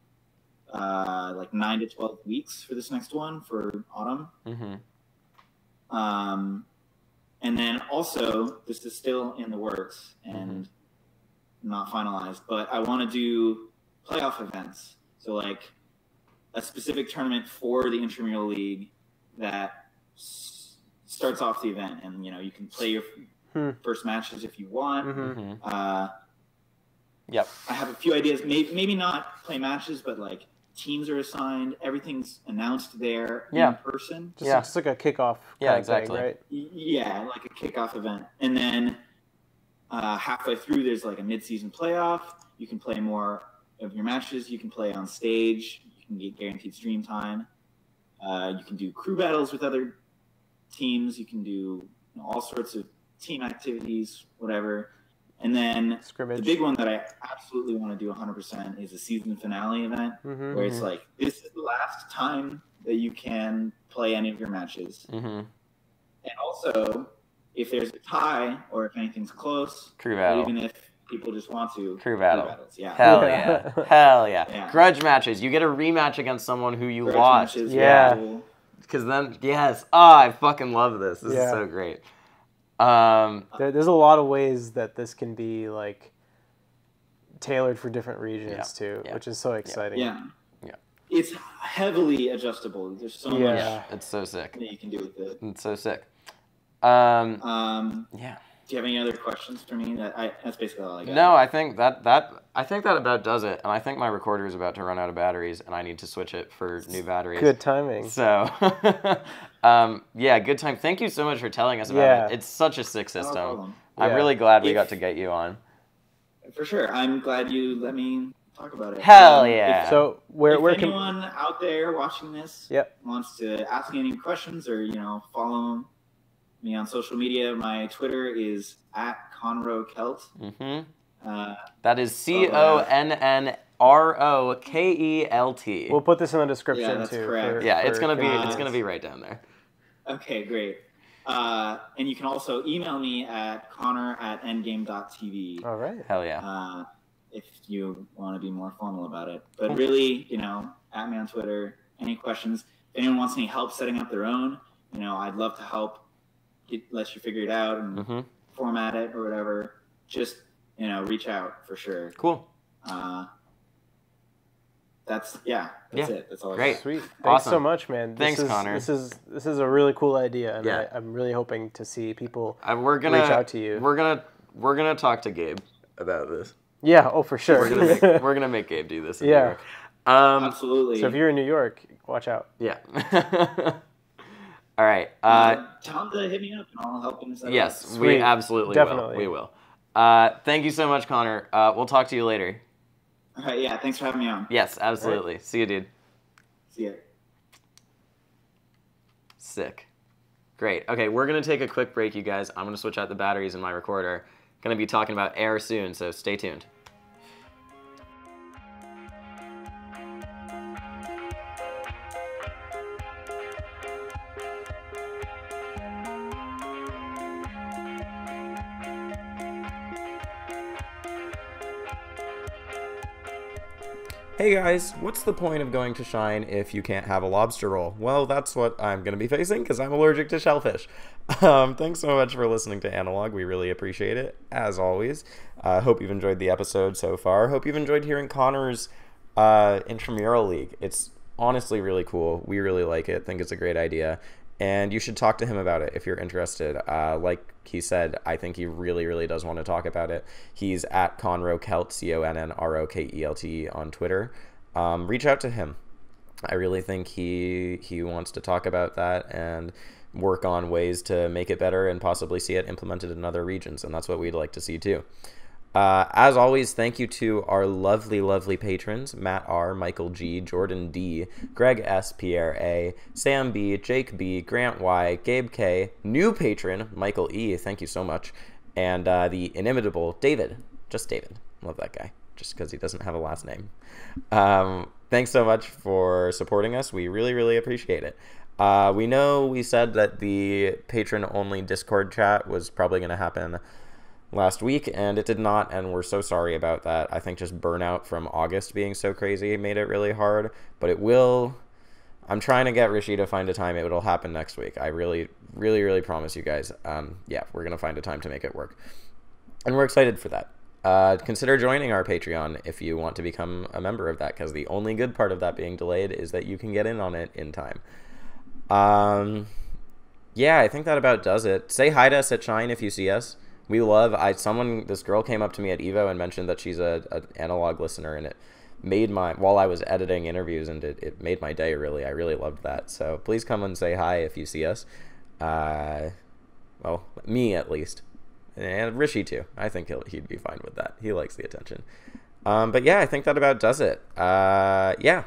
like 9 to 12 weeks for this next one for autumn. And then also, this is still in the works and not finalized, but I want to do playoff events. So like a specific tournament for the Intramural League that starts off the event, and you can play your first matches if you want. Yep. I have a few ideas. Maybe not play matches, but like teams are assigned. Everything's announced there in person. Just like a kickoff. Exactly. Thing, right? Yeah, like a kickoff event, and then halfway through there's like a mid-season playoff. You can play more of your matches. You can play on stage. You can get guaranteed stream time. You can do crew battles with other teams. You can do all sorts of team activities, whatever. And then Scrimmage. The big one that I absolutely want to do 100% is a season finale event, where it's like, this is the last time that you can play any of your matches. And also, if there's a tie or if anything's close, crew battle. Even if people just want to, crew battle. Battles, yeah. Hell yeah. Hell yeah. Grudge matches. You get a rematch against someone who you lost. Matches, Because then, I fucking love this. This is so great. There's a lot of ways that this can be like tailored for different regions too, which is so exciting. Yeah. It's heavily adjustable. There's so much. It's so sick. That you can do with it. It's so sick. Do you have any other questions for me? That's basically all I got. No, I think that about does it. And I think my recorder is about to run out of batteries, and I need to switch it for new batteries. Good timing. So, good time. Thank you so much for telling us about it. It's such a sick system. No problem. I'm really glad we got to get you on. For sure. I'm glad you let me talk about it. Hell yeah. So if anyone out there watching this wants to ask me any questions or follow me on social media, my Twitter is @ConroKelt. That is CONNROKELT. We'll put this in the description too. Yeah, that's correct. It's gonna be right down there. Okay, great. And you can also email me at connor@endgame.tv. All right. Hell yeah. If you want to be more formal about it. But really, at me on Twitter. Any questions? If anyone wants any help setting up their own, I'd love to help. Let you figure it out and format it or whatever. Just reach out for sure. Cool. That's it. That's all. Great. Sweet. Thanks so much, man. Thanks, Connor. This is a really cool idea, and I'm really hoping to see people reach out to you. We're gonna talk to Gabe about this. Yeah. Oh, for sure. We're gonna make Gabe do this. In New York. Absolutely. So if you're in New York, watch out. Yeah. All right. Tell him to hit me up, and I'll help him. Yes, we absolutely will. We will. Thank you so much, Connor. We'll talk to you later. All right. Yeah. Thanks for having me on. Yes, absolutely. Right. See you, dude. See ya. Sick. Great. Okay, we're gonna take a quick break, you guys. I'm gonna switch out the batteries in my recorder. Gonna be talking about Heir soon, so stay tuned. Hey guys, what's the point of going to Shine if you can't have a lobster roll? Well, that's what I'm going to be facing because I'm allergic to shellfish. Thanks so much for listening to Analog. We really appreciate it, as always. Hope you've enjoyed the episode so far. Hope you've enjoyed hearing Connor's Intramural League. It's honestly really cool. We really like it. Think it's a great idea. And you should talk to him about it if you're interested. Like he said, I think he really, really does want to talk about it. He's at ConroKelt, CONNROKELT on Twitter. Reach out to him. I really think he wants to talk about that and work on ways to make it better and possibly see it implemented in other regions. And that's what we'd like to see too. As always, thank you to our lovely, lovely patrons, Matt R., Michael G., Jordan D., Greg S., Pierre A., Sam B., Jake B., Grant Y., Gabe K., new patron, Michael E., thank you so much, and the inimitable David, just David, love that guy, just because he doesn't have a last name. Thanks so much for supporting us. We really, really appreciate it. We know we said that the patron-only Discord chat was probably going to happen last week, and it did not, and we're so sorry about that. I think just burnout from August being so crazy made it really hard, but it will. I'm trying to get Rishi to find a time. It'll happen next week. I really, really, really promise you guys. Yeah, we're going to find a time to make it work, and we're excited for that. Consider joining our Patreon if you want to become a member of that, because the only good part of that being delayed is that you can get in on it in time. Yeah, I think that about does it. Say hi to us at Shine if you see us. We love, this girl came up to me at Evo and mentioned that she's an analog listener, and it made while I was editing interviews, and it made my day, really. I really loved that. So please come and say hi if you see us. Well, me at least. And Rishi too. I think he'd be fine with that. He likes the attention. But yeah, I think that about does it. Yeah.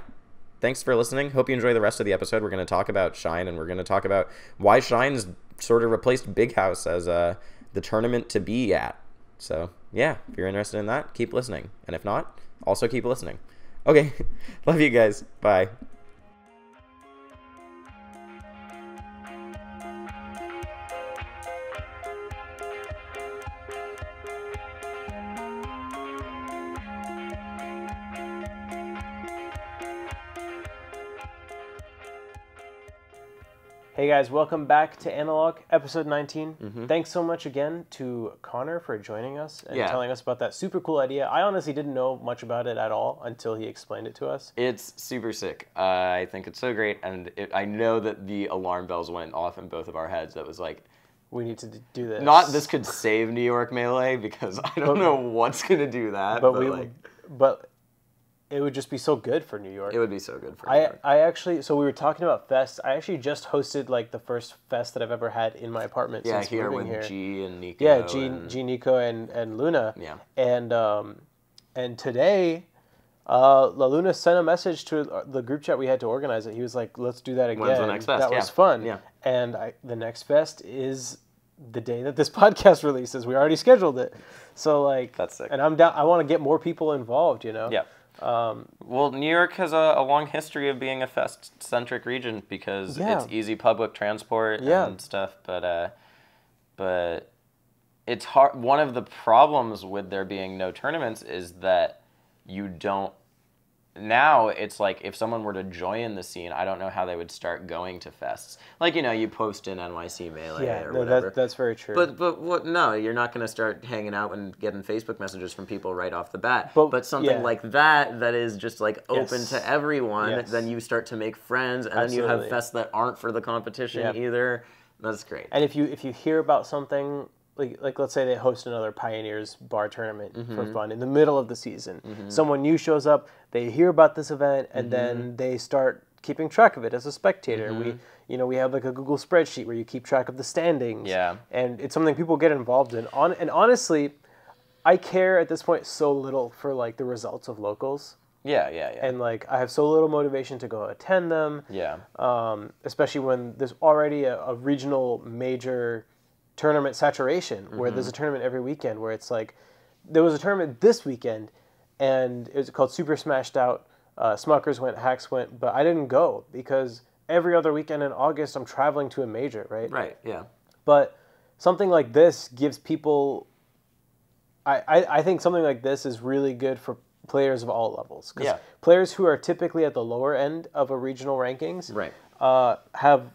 Thanks for listening. Hope you enjoy the rest of the episode. We're going to talk about Shine, and we're going to talk about why Shine's sort of replaced Big House as the tournament to be at. So yeah, if you're interested in that, keep listening. And if not, also keep listening. Okay. Love you guys. Bye. Hey guys, welcome back to Analog, episode 19. Thanks so much again to Connor for joining us and telling us about that super cool idea. I honestly didn't know much about it at all until he explained it to us. It's super sick. I think it's so great, and I know that the alarm bells went off in both of our heads. That was like, we need to do this. Not this could save New York Melee, because I don't know what's going to do that. But it would just be so good for New York. It would be so good for New York. I actually, so we were talking about fests. I actually just hosted like the first fest that I've ever had in my apartment since moving here. G and Nico. Yeah, G, Nico, and Luna. Yeah. And today, La Luna sent a message to the group chat we had to organize it. He was like, "Let's do that again." When's the next fest? That was fun. Yeah. And the next fest is the day that this podcast releases. We already scheduled it. So like, that's sick. And I'm down. I want to get more people involved. You know. Yeah. Well, New York has a long history of being a fest-centric region because it's easy public transport and stuff, but it's hard. One of the problems with there being no tournaments is that you don't. Now it's like if someone were to join the scene, I don't know how they would start going to fests. Like, you post in NYC Melee or whatever. That's very true. But what? No, you're not going to start hanging out and getting Facebook messages from people right off the bat. But something like that is just like open to everyone. Then you start to make friends, and then you have fests that aren't for the competition either. That's great. And if you hear about something. Like let's say they host another Pioneers bar tournament for fun in the middle of the season. Someone new shows up, they hear about this event, and then they start keeping track of it as a spectator. We have like a Google spreadsheet where you keep track of the standings. Yeah. And it's something people get involved in. And honestly, I care at this point so little for like the results of locals. Yeah. And like I have so little motivation to go attend them. Yeah. Especially when there's already a regional major tournament saturation where there's a tournament every weekend where it's like there was a tournament this weekend and it was called Super Smashed Out. Smuckers went, Hacks went, but I didn't go because every other weekend in August I'm traveling to a major, right? Right, yeah. But something like this gives people I think something like this is really good for players of all levels. Because players who are typically at the lower end of a regional rankings have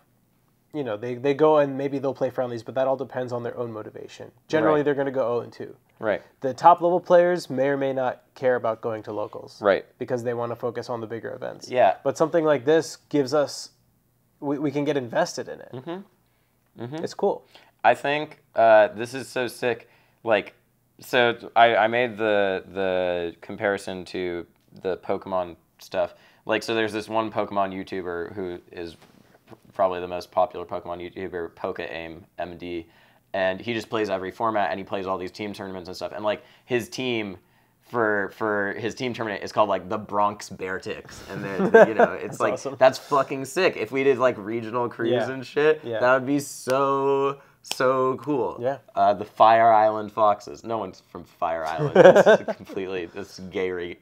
they go and maybe they'll play friendlies, but that all depends on their own motivation. Generally, they're going to go 0-2. Right. The top level players may or may not care about going to locals. Right. Because they want to focus on the bigger events. Yeah. But something like this gives us, we can get invested in it. It's cool. I think this is so sick. Like, so I made the comparison to the Pokemon stuff. Like, so there's this one Pokemon YouTuber who is probably the most popular Pokemon YouTuber, PokeAim MD, and he just plays every format and he plays all these team tournaments and stuff. And like his team for his team tournament is called like the Bronx Beartics, and then it's like awesome. That's fucking sick. If we did like regional crews and shit, that would be so So cool. Yeah. The Fire Island Foxes. No one's from Fire Island. It's completely this gay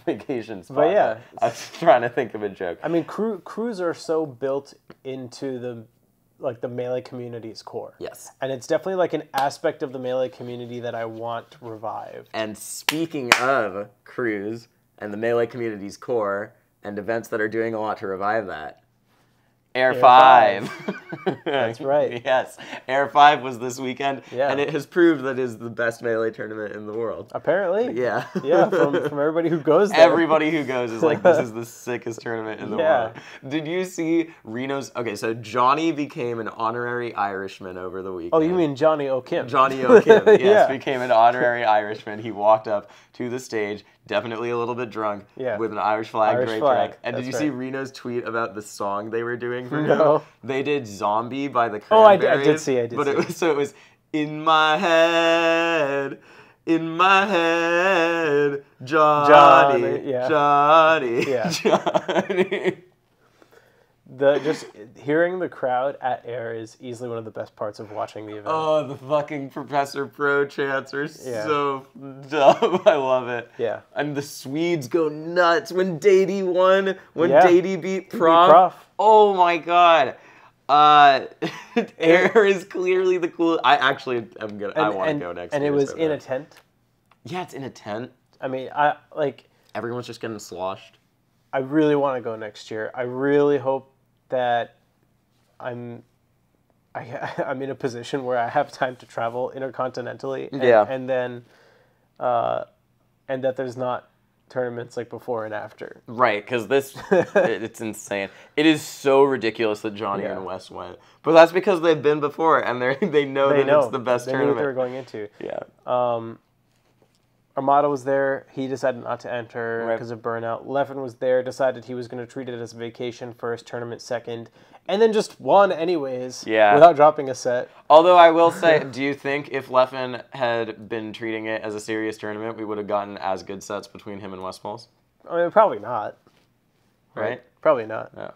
vacation spot. But yeah. I was trying to think of a joke. I mean, crews are so built into the Melee community's core. Yes. And it's definitely like an aspect of the Melee community that I want revived. And speaking of crews and the Melee community's core and events that are doing a lot to revive that, Heir 5. That's right. Yes. Heir 5 was this weekend, yeah. and it has proved that it is the best Melee tournament in the world. Apparently. Yeah. Yeah, from everybody who goes there. Everybody who goes is like, this is the sickest tournament in the world. Did you see Reno's... Okay, so Johnny became an honorary Irishman over the weekend. Oh, you mean Johnny O'Kim. Johnny O'Kim, yes, became an honorary Irishman. He walked up to the stage, definitely a little bit drunk, with an Irish flag draped around. And did you see Reno's tweet about the song they were doing for him? They did Zombie by the Cranberries. Oh, I did see. But it was in my head, Johnny, Johnny. Just hearing the crowd at Heir is easily one of the best parts of watching the event. Oh, the fucking Professor Pro chants are so dumb. I love it. Yeah. And the Swedes go nuts when Dady won, when Dady beat Prof. Oh my god. Heir is clearly the coolest. I actually am gonna. I want to go next. And year it was so in bad. a tent. Yeah, it's in a tent. I mean, everyone's just getting sloshed. I really want to go next year. I really hope that I'm in a position where I have time to travel intercontinentally. And then and that there's not tournaments like before and after. Right, because it's insane. It is so ridiculous that Johnny and Wes went. But that's because they've been before, and they know it's the best tournament. They knew what they were going into. Yeah. Armada was there. He decided not to enter because of burnout. Leffen was there, decided he was going to treat it as a vacation first, tournament second, and then just won anyways without dropping a set. Although I will say, do you think if Leffen had been treating it as a serious tournament, we would have gotten as good sets between him and Westballs? I mean, probably not. Right? Probably not. No.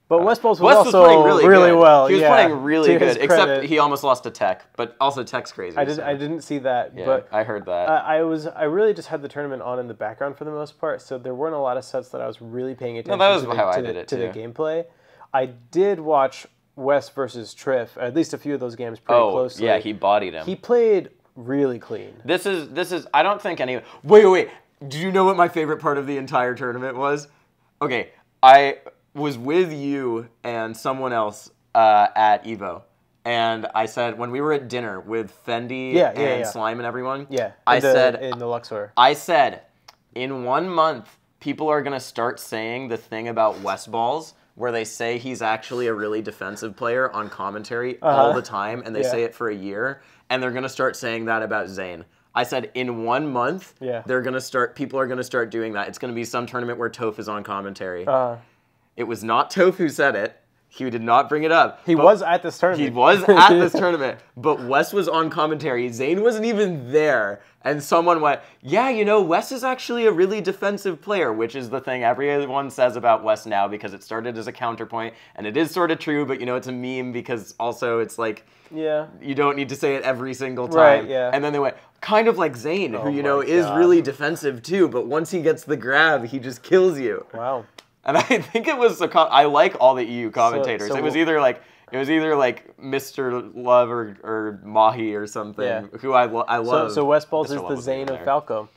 But Westballs was also playing really well. He was playing really good, except he almost lost to Tech. But also Tech's crazy. I didn't see that. Yeah, but I heard that. I really just had the tournament on in the background for the most part, so there weren't a lot of sets that I was really paying attention to the gameplay. I did watch Wes versus Triff, at least a few of those games pretty closely. Yeah, he bodied him. He played really clean. This is I don't think any... Wait. Do you know what my favorite part of the entire tournament was? Okay, I was with you and someone else at Evo. And I said, when we were at dinner with Fendi and Slime and everyone, I said, in the Luxor. I said, in 1 month, people are going to start saying the thing about Westballs, where they say he's actually a really defensive player on commentary all the time, and they say it for a year, and they're going to start saying that about Zane. I said, in 1 month, people are going to start doing that. It's going to be some tournament where Toph is on commentary. It was not Toph who said it. He did not bring it up. He was at this tournament. He was at this tournament, but Wes was on commentary. Zane wasn't even there. And someone went, yeah, you know, Wes is actually a really defensive player, which is the thing everyone says about Wes now because it started as a counterpoint. And it is sort of true, but, you know, it's a meme because also it's like, you don't need to say it every single time. Right, And then they went, kind of like Zane, who, you know, is really defensive too, but once he gets the grab, he just kills you. Wow. And I think it was I like all the EU commentators. It was either like Mr. Love or Mahi or something who I love. So Westballs is the Zane of Falco,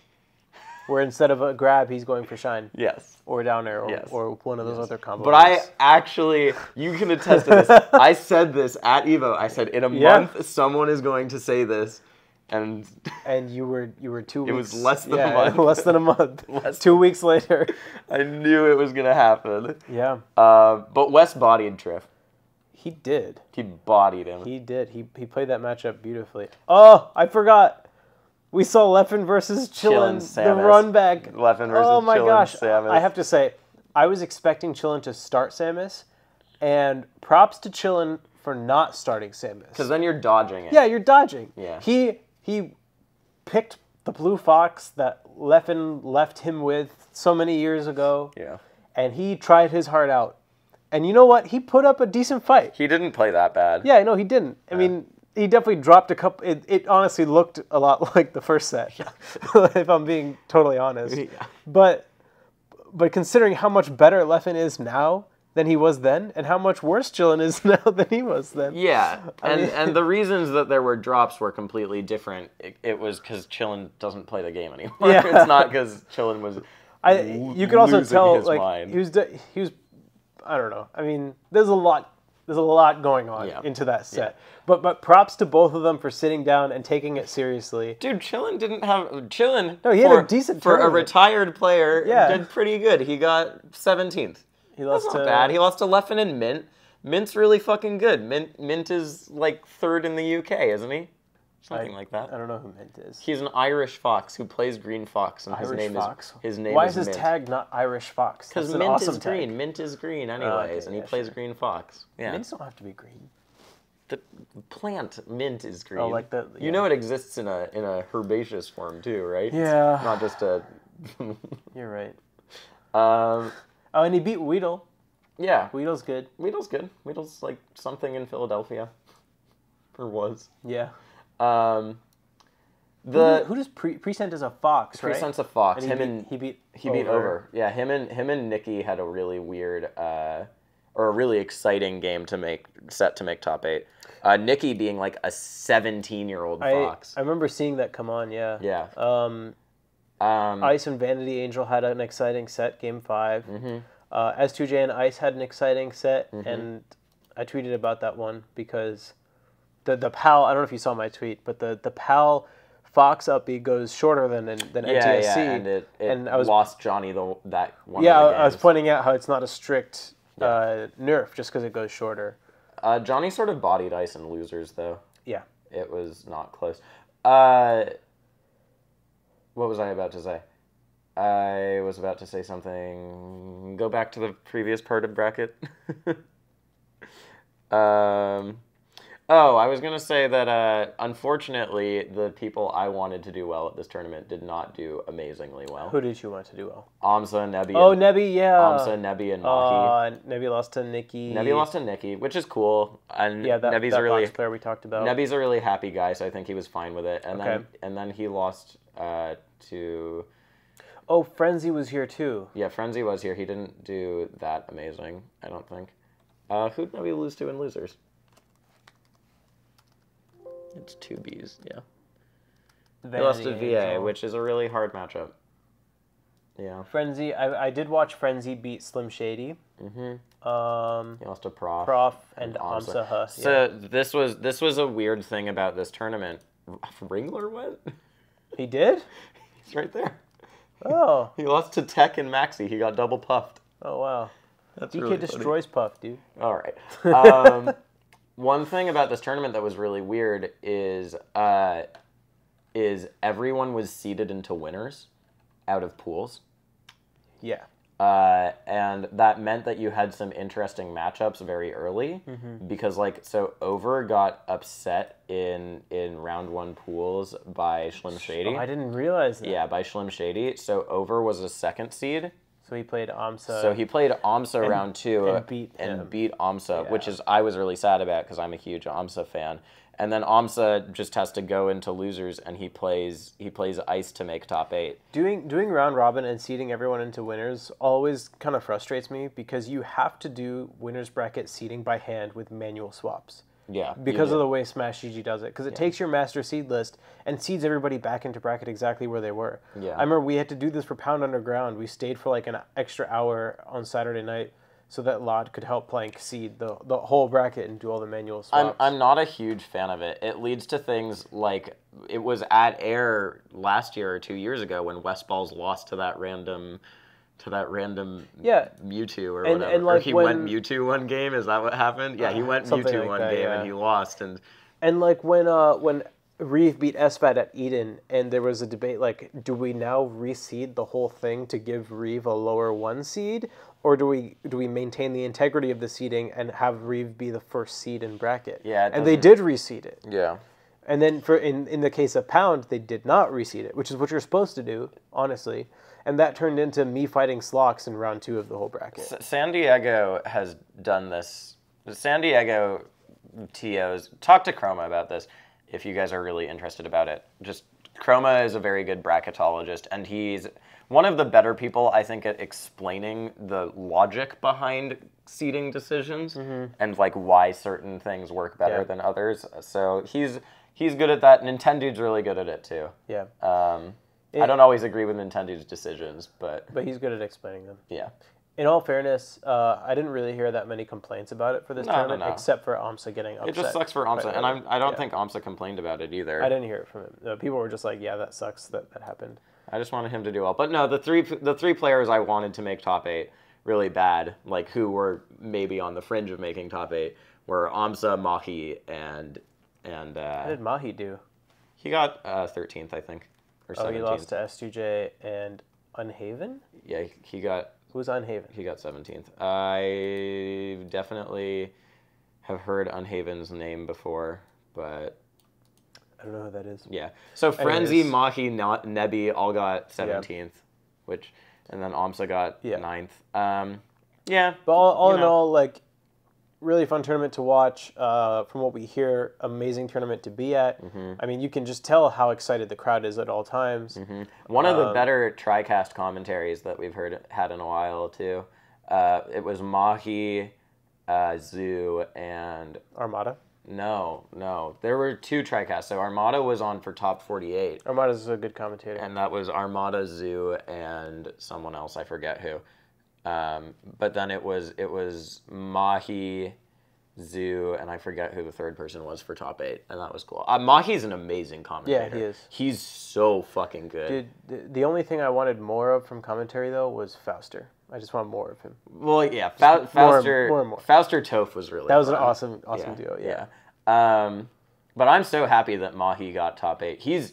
where instead of a grab he's going for shine. Yes. Or down air or one of those other combos. But I actually, you can attest to this. I said this at Evo. I said in a month someone is going to say this. And you were 2 weeks. It was less than a month. Less than a month. 2 weeks later. I knew it was going to happen. Yeah. But Wes bodied Triff. He did. He bodied him. He did. He played that matchup beautifully. Oh, I forgot. We saw Leffen versus Chillin, the run back. Leffen versus Oh my Chillin, gosh. Samus. I have to say, I was expecting Chillin to start Samus, and props to Chillin for not starting Samus. Because then you're dodging it. Yeah, you're dodging. Yeah. He picked the blue fox that Leffen left him with so many years ago. Yeah. And he tried his heart out. And you know what? He put up a decent fight. He didn't play that bad. Yeah, no, he didn't. I mean, he definitely dropped a couple. It honestly looked a lot like the first set, if I'm being totally honest. Yeah. But considering how much better Leffen is now than he was then, and how much worse Chillin is now than he was then. Yeah, and the reasons that there were drops were completely different. It was because Chillin doesn't play the game anymore. Yeah. It's not because Chillin was. You could also tell like he was. I don't know. I mean, there's a lot going on into that set. Yeah. But props to both of them for sitting down and taking it seriously. Dude, Chillin didn't have Chillin. No, he had a decent for a retired player. Yeah. Did pretty good. He got 17th. That's not bad. He lost to Leffen and Mint. Mint's really fucking good. Mint is like 3rd in the UK, isn't he? Something like that. I don't know who Mint is. He's an Irish fox who plays Green Fox, and his name is Why is his tag not Irish Fox? Because Mint is green. Tag. Mint is green anyways, and he plays Green Fox. Yeah. Mints don't have to be green. The plant mint is green. Oh, like the. You know it exists in a herbaceous form too, right? Yeah. It's not just a. You're right. Oh, and he beat Weedle. Yeah. Weedle's good. Weedle's good. Weedle's like something in Philadelphia. Or was. Yeah. Who does Present is a fox, right? Present's a fox. And he beat Over. Yeah, him and Nikki had a really weird or a really exciting game to make top 8. Nikki being like a 17-year-old fox. I remember seeing that come on, yeah. Yeah. Ice and Vanity Angel had an exciting set, game 5. Mm-hmm. S2J and Ice had an exciting set, and I tweeted about that one because the PAL, I don't know if you saw my tweet, but the PAL Fox up-B goes shorter than NTSC. Yeah, and I lost Johnny that one. Yeah, I was pointing out how it's not a strict nerf just because it goes shorter. Johnny sort of bodied Ice in losers, though. Yeah. It was not close. What was I about to say? I was about to say something. Go back to the previous part of bracket. I was going to say that, unfortunately, the people I wanted to do well at this tournament did not do amazingly well. Who did you want to do well? Amsa, Nebby. Oh, Nebby, yeah. Amsa, Nebby, and Mahi. Nebby lost to Nikki. Nebby lost to Nikki, which is cool. And yeah, Nebby's a really player we talked about. Nebby's a really happy guy, so I think he was fine with it. And then he lost to... Oh, Frenzy was here too. Yeah, Frenzy was here. He didn't do that amazing, I don't think. Who'd Nebby lose to in losers? It's 2 Bs, yeah. He lost to VA, which is a really hard matchup. Yeah. Frenzy, I did watch Frenzy beat Slim Shady. Mm-hmm. He lost to Prof. And Amsa. So this was a weird thing about this tournament. Ringler went? He did? He's right there. Oh. He lost to Tech and Maxi. He got double puffed. Oh, wow. That's DK really destroys funny. Puff, dude. All right. One thing about this tournament that was really weird is everyone was seeded into winners out of pools. Yeah. And that meant that you had some interesting matchups very early because Over got upset in round 1 pools by Slim Shady. Oh, I didn't realize that. Yeah, by Slim Shady. So Over was a 2nd seed. So he played Amsa. So he played Amsa round 2 and beat Amsa, which is I was really sad about because I'm a huge Amsa fan. And then Amsa just has to go into losers, and he plays Ice to make top 8. Doing round robin and seeding everyone into winners always kind of frustrates me because you have to do winners bracket seeding by hand with manual swaps. Yeah. Because of the way Smash GG does it. Because it takes your master seed list and seeds everybody back into bracket exactly where they were. Yeah. I remember we had to do this for Pound Underground. We stayed for like an extra hour on Saturday night so that Lod could help Plank seed the whole bracket and do all the manual swaps. I'm not a huge fan of it. It leads to things like it was at Heir last year or 2 years ago when Westballs lost to that random Mewtwo or whatever. And like or he went Mewtwo one game, is that what happened? Yeah, he went Mewtwo like one game and he lost. And like when Reeve beat SFAT at Eden and there was a debate like, do we now reseed the whole thing to give Reeve a lower 1 seed? Or do we maintain the integrity of the seeding and have Reeve be the first seed in bracket? Yeah. And they did reseed it. Yeah. And then in the case of Pound, they did not reseed it, which is what you're supposed to do, honestly. And that turned into me fighting Slox in round 2 of the whole bracket. San Diego has done this. San Diego TOs, talk to Chroma about this if you guys are really interested about it. Just Chroma is a very good bracketologist, and he's one of the better people, I think, at explaining the logic behind seeding decisions and like why certain things work better than others. So he's good at that. Nintendo's really good at it too. Yeah. I don't always agree with Nintendo's decisions, but he's good at explaining them. Yeah. In all fairness, I didn't really hear that many complaints about it for this tournament, except for AMSA getting upset. It just sucks for AMSA, and I don't think AMSA complained about it either. I didn't hear it from him. People were just like, yeah, that sucks that happened. I just wanted him to do well. But no, the three players I wanted to make top 8 really bad, like who were maybe on the fringe of making top 8, were AMSA, Mahi, and how did Mahi do? He got 13th, I think, or 17th. He lost to S2J and Unhaven? Yeah, he got... Who was Unhaven? He got 17th. I definitely have heard Unhaven's name before, but... I don't know who that is. Yeah. So Frenzy, Mahi, Nebi all got 17th, and then AMSA got 9th. Yeah. But all in all, like, really fun tournament to watch. From what we hear, amazing tournament to be at. I mean, you can just tell how excited the crowd is at all times. One of the better TriCast commentaries that we've had in a while, too. It was Mahi, Zoo, and... Armada? No. There were 2 TriCasts. So Armada was on for top 48. Armada's a good commentator. And that was Armada, Zoo, and someone else. I forget who. But then it was Mahi, Zoo, and I forget who the third person was for top 8, and that was cool. Mahi's an amazing commentator. Yeah, he is. He's so fucking good. Dude, the only thing I wanted more of from commentary, though, was Fauster. I just want more of him. Well, yeah, Fauster, more and more. Fauster Toph was really That was fun. an awesome duo, yeah. But I'm so happy that Mahi got top 8. He's,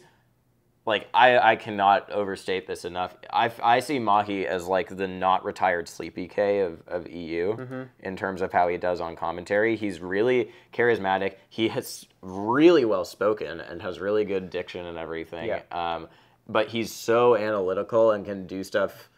like, I cannot overstate this enough. I see Mahi as, like, the not retired Sleepy K of EU in terms of how he does on commentary. He's really charismatic. He is really well spoken and has really good diction and everything. Yeah. But he's so analytical and can do stuff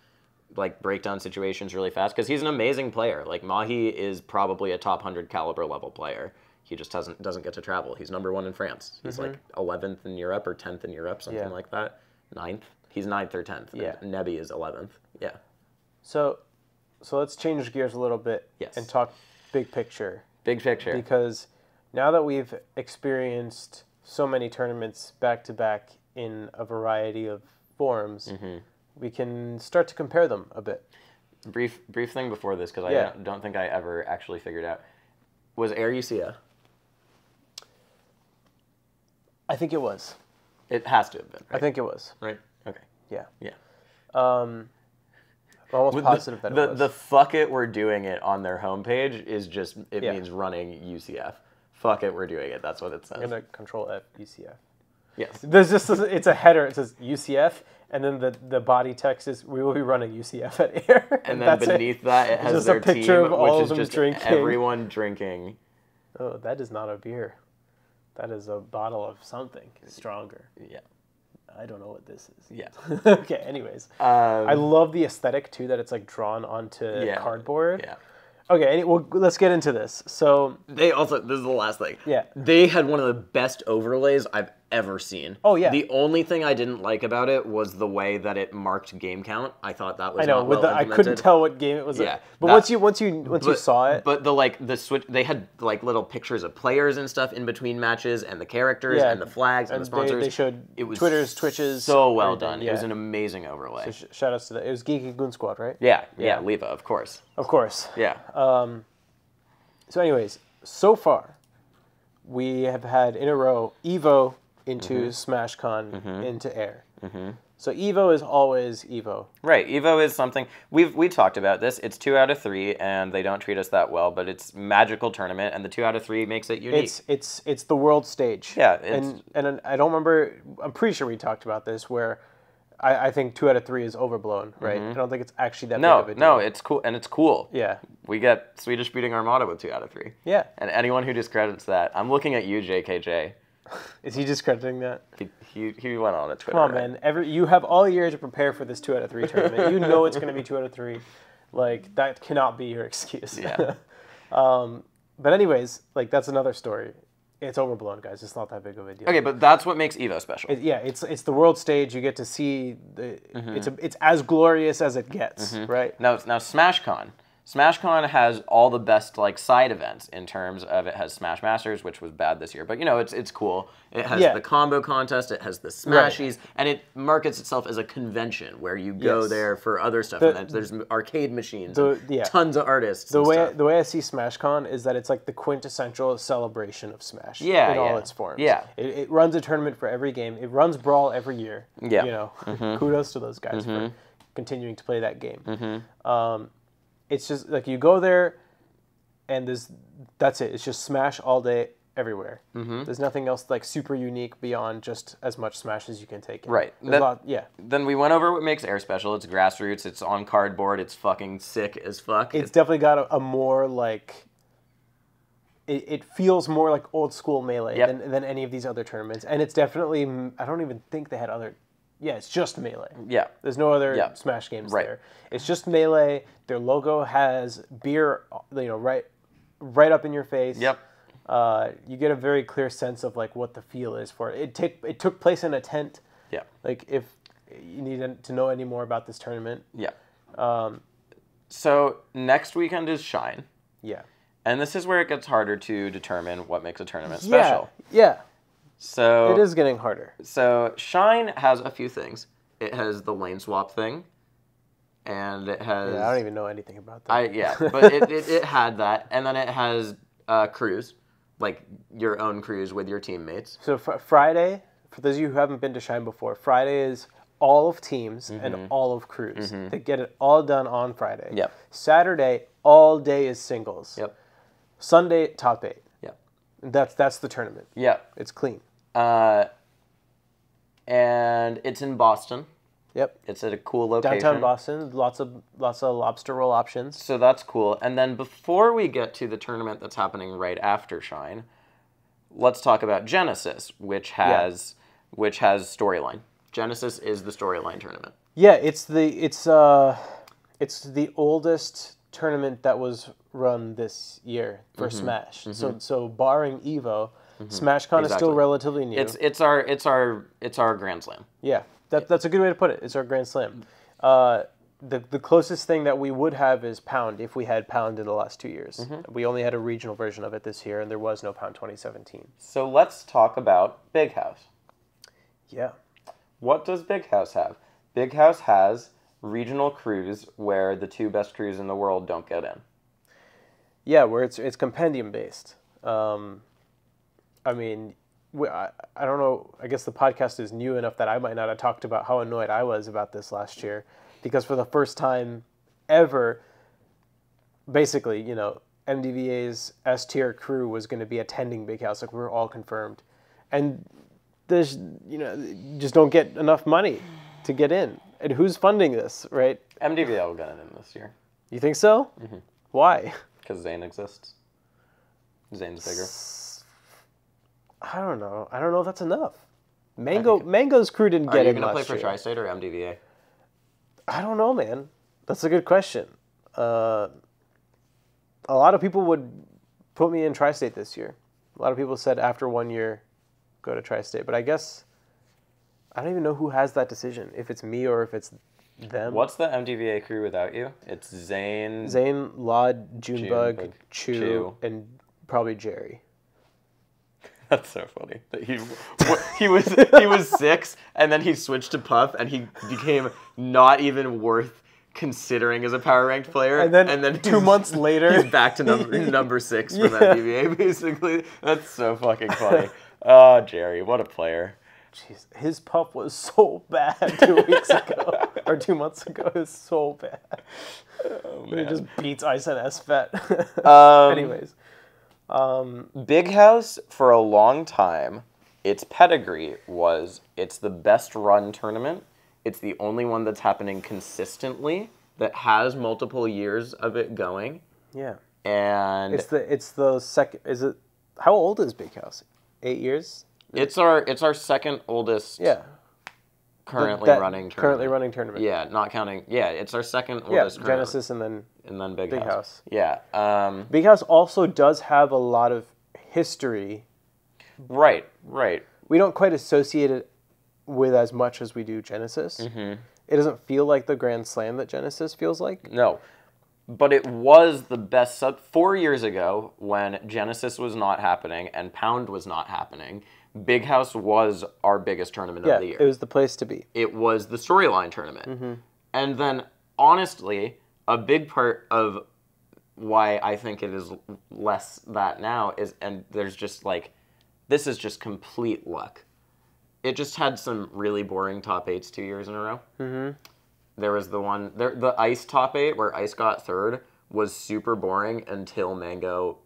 like break down situations really fast because he's an amazing player. Like Mahi is probably a top 100 caliber level player. He just doesn't get to travel. He's #1 in France. He's like 11th in Europe or 10th in Europe, something like that. 9th. He's 9th or 10th. Yeah. Nebi is 11th. Yeah. So let's change gears a little bit and talk big picture. Big picture. Because now that we've experienced so many tournaments back to back in a variety of forms, we can start to compare them a bit. Brief thing before this, because I don't think I ever actually figured out. Was Heir UCF? I think it was. It has to have been, right? I think it was. Right? Okay. Yeah. Yeah. I'm almost positive that it was. The fuck it, we're doing it on their homepage is just, it means running UCF. Fuck it, we're doing it. That's what it says. I'm going to Control F UCF. Yes. There's just it's a header. It says UCF, and then the body text is we will be running UCF at Heir. And then beneath that it has just their a picture team, of all which of them is just drinking. everyone drinking. Oh, that is not a beer. That is a bottle of something stronger. Yeah. I don't know what this is. Yeah. Okay. Anyways, I love the aesthetic too. That it's like drawn onto cardboard. Yeah. Okay, well, let's get into this. So they also, this is the last thing. Yeah. They had one of the best overlays I've ever seen. Oh yeah. The only thing I didn't like about it was the way that it marked game count. I thought that was not well implemented. I couldn't tell what game it was. Yeah. But once you saw it. But the switch, they had like little pictures of players and stuff in between matches, and the characters and the flags and the sponsors. They showed it was Twitches. So well done. Yeah. It was an amazing overlay. So shout outs to that. It was Geeky Goon Squad, right? Yeah. Leva, of course. Of course. Yeah. So anyways, so far, we have had in a row Evo into SmashCon into Heir. So Evo is always Evo. Right, Evo is something, we talked about this, it's 2 out of 3, and they don't treat us that well, but it's magical tournament, and the 2 out of 3 makes it unique. It's the world stage. Yeah. And I don't remember, I'm pretty sure we talked about this, where I think 2 out of 3 is overblown, right? I don't think it's actually that big of a deal. No, it's cool, and it's cool. Yeah. We get Swedish beating Armada with 2 out of 3. Yeah. And anyone who discredits that, I'm looking at you, JKJ. Is he discrediting that? He went on a Twitter. Come on, man. You have all year to prepare for this 2 out of 3 tournament. You know it's going to be 2 out of 3. Like, that cannot be your excuse. Yeah. But anyways, like that's another story. It's overblown, guys. It's not that big of a deal. Okay, but that's what makes EVO special. It's the world stage. You get to see it's as glorious as it gets, right? Now SmashCon. SmashCon has all the best like side events in terms of it has Smash Masters, which was bad this year, but you know it's cool. It has the combo contest, it has the Smashies, and it markets itself as a convention where you go there for other stuff. And there's arcade machines, tons of artists. The way I see SmashCon is that it's like the quintessential celebration of Smash in all its forms. Yeah, it runs a tournament for every game. It runs Brawl every year. Yeah, you know, kudos to those guys for continuing to play that game. It's just like you go there, and that's it. It's just Smash all day, everywhere. There's nothing else like super unique beyond just as much Smash as you can take in. Right. Then we went over what makes Heir special. It's grassroots. It's on cardboard. It's fucking sick as fuck. It's definitely got a more like. It feels more like old school Melee than any of these other tournaments, and it's definitely. I don't even think they had other. Yeah, it's just Melee. Yeah. There's no other Smash games there. It's just Melee. Their logo has beer, you know, right up in your face. Yep. You get a very clear sense of like what the feel is for it. It took place in a tent. Yeah. Like if you need to know any more about this tournament. Yeah. So next weekend is Shine. Yeah. And this is where it gets harder to determine what makes a tournament special. Yeah. So it is getting harder. So Shine has a few things. It has the lane swap thing, and it has. Yeah, I don't even know anything about that. But it had that, and then it has crews, like your own crews with your teammates. So Friday, for those of you who haven't been to Shine before, Friday is all of teams and all of crews. They get it all done on Friday. Yep. Saturday, all day is singles. Yep. Sunday, top 8. That's the tournament. Yeah. It's clean. And it's in Boston. Yep. It's at a cool location. Downtown Boston. Lots of lobster roll options. So that's cool. And then before we get to the tournament that's happening right after Shine, let's talk about Genesis, which has storyline. Genesis is the storyline tournament. Yeah, it's the oldest tournament that was run this year for Smash. So barring EVO, SmashCon is still relatively new. It's our Grand Slam. Yeah, that's a good way to put it. It's our Grand Slam. The closest thing that we would have is Pound if we had Pound in the last 2 years. We only had a regional version of it this year, and there was no Pound 2017. So let's talk about Big House. Yeah. What does Big House have? Big House has regional crews where the 2 best crews in the world don't get in. Yeah, where it's compendium based. I mean, I don't know. I guess the podcast is new enough that I might not have talked about how annoyed I was about this last year, because for the first time ever, basically, you know, MDVA's S tier crew was going to be attending Big House. Like we were all confirmed, and there's you just don't get enough money to get in. And who's funding this, right? MDVA will get it in this year. You think so? Why? Because Zane exists. Zane's bigger. I don't know. I don't know if that's enough. Mango's crew didn't get in last year. Are you going to play for Tri-State or MDVA? I don't know, man. That's a good question. A lot of people would put me in Tri-State this year. A lot of people said after 1 year, go to Tri-State. But I guess I don't even know who has that decision, if it's me or if it's them. What's the MDVA crew without you? It's Zane, Lod, Junebug, Chew, and probably Jerry. That's so funny. He was 6, and then he switched to Puff, and he became not even worth considering as a power ranked player. And then 2 months later, he's back to number 6 from MDVA. Basically, that's so fucking funny. Oh, Jerry, what a player! Jeez, his Puff was so bad 2 weeks ago or 2 months ago. It was so bad. Oh, man. He just beats Ice and SFET. Anyways. Big House, for a long time, its pedigree was it's the best run tournament. It's the only one that's happening consistently that has multiple years of it going. Yeah. And it's the second. Is it? How old is Big House? 8 years. It's our second oldest. Yeah. Currently running tournament. Currently running tournament. Yeah, not counting. Yeah, it's our second oldest. Yeah, Genesis and then and then Big Big House. House. Yeah. Big House also does have a lot of history. Right. We don't quite associate it with as much as we do Genesis. It doesn't feel like the Grand Slam that Genesis feels like. No. But it was the best 4 years ago when Genesis was not happening and Pound was not happening. Big House was our biggest tournament of the year. It was the place to be. It was the storyline tournament. And then, honestly, a big part of why I think it is less that now is, and there's just like, this is just complete luck. It just had some really boring top 8s 2 years in a row. There was the Ice top 8 where Ice got third was super boring until Mango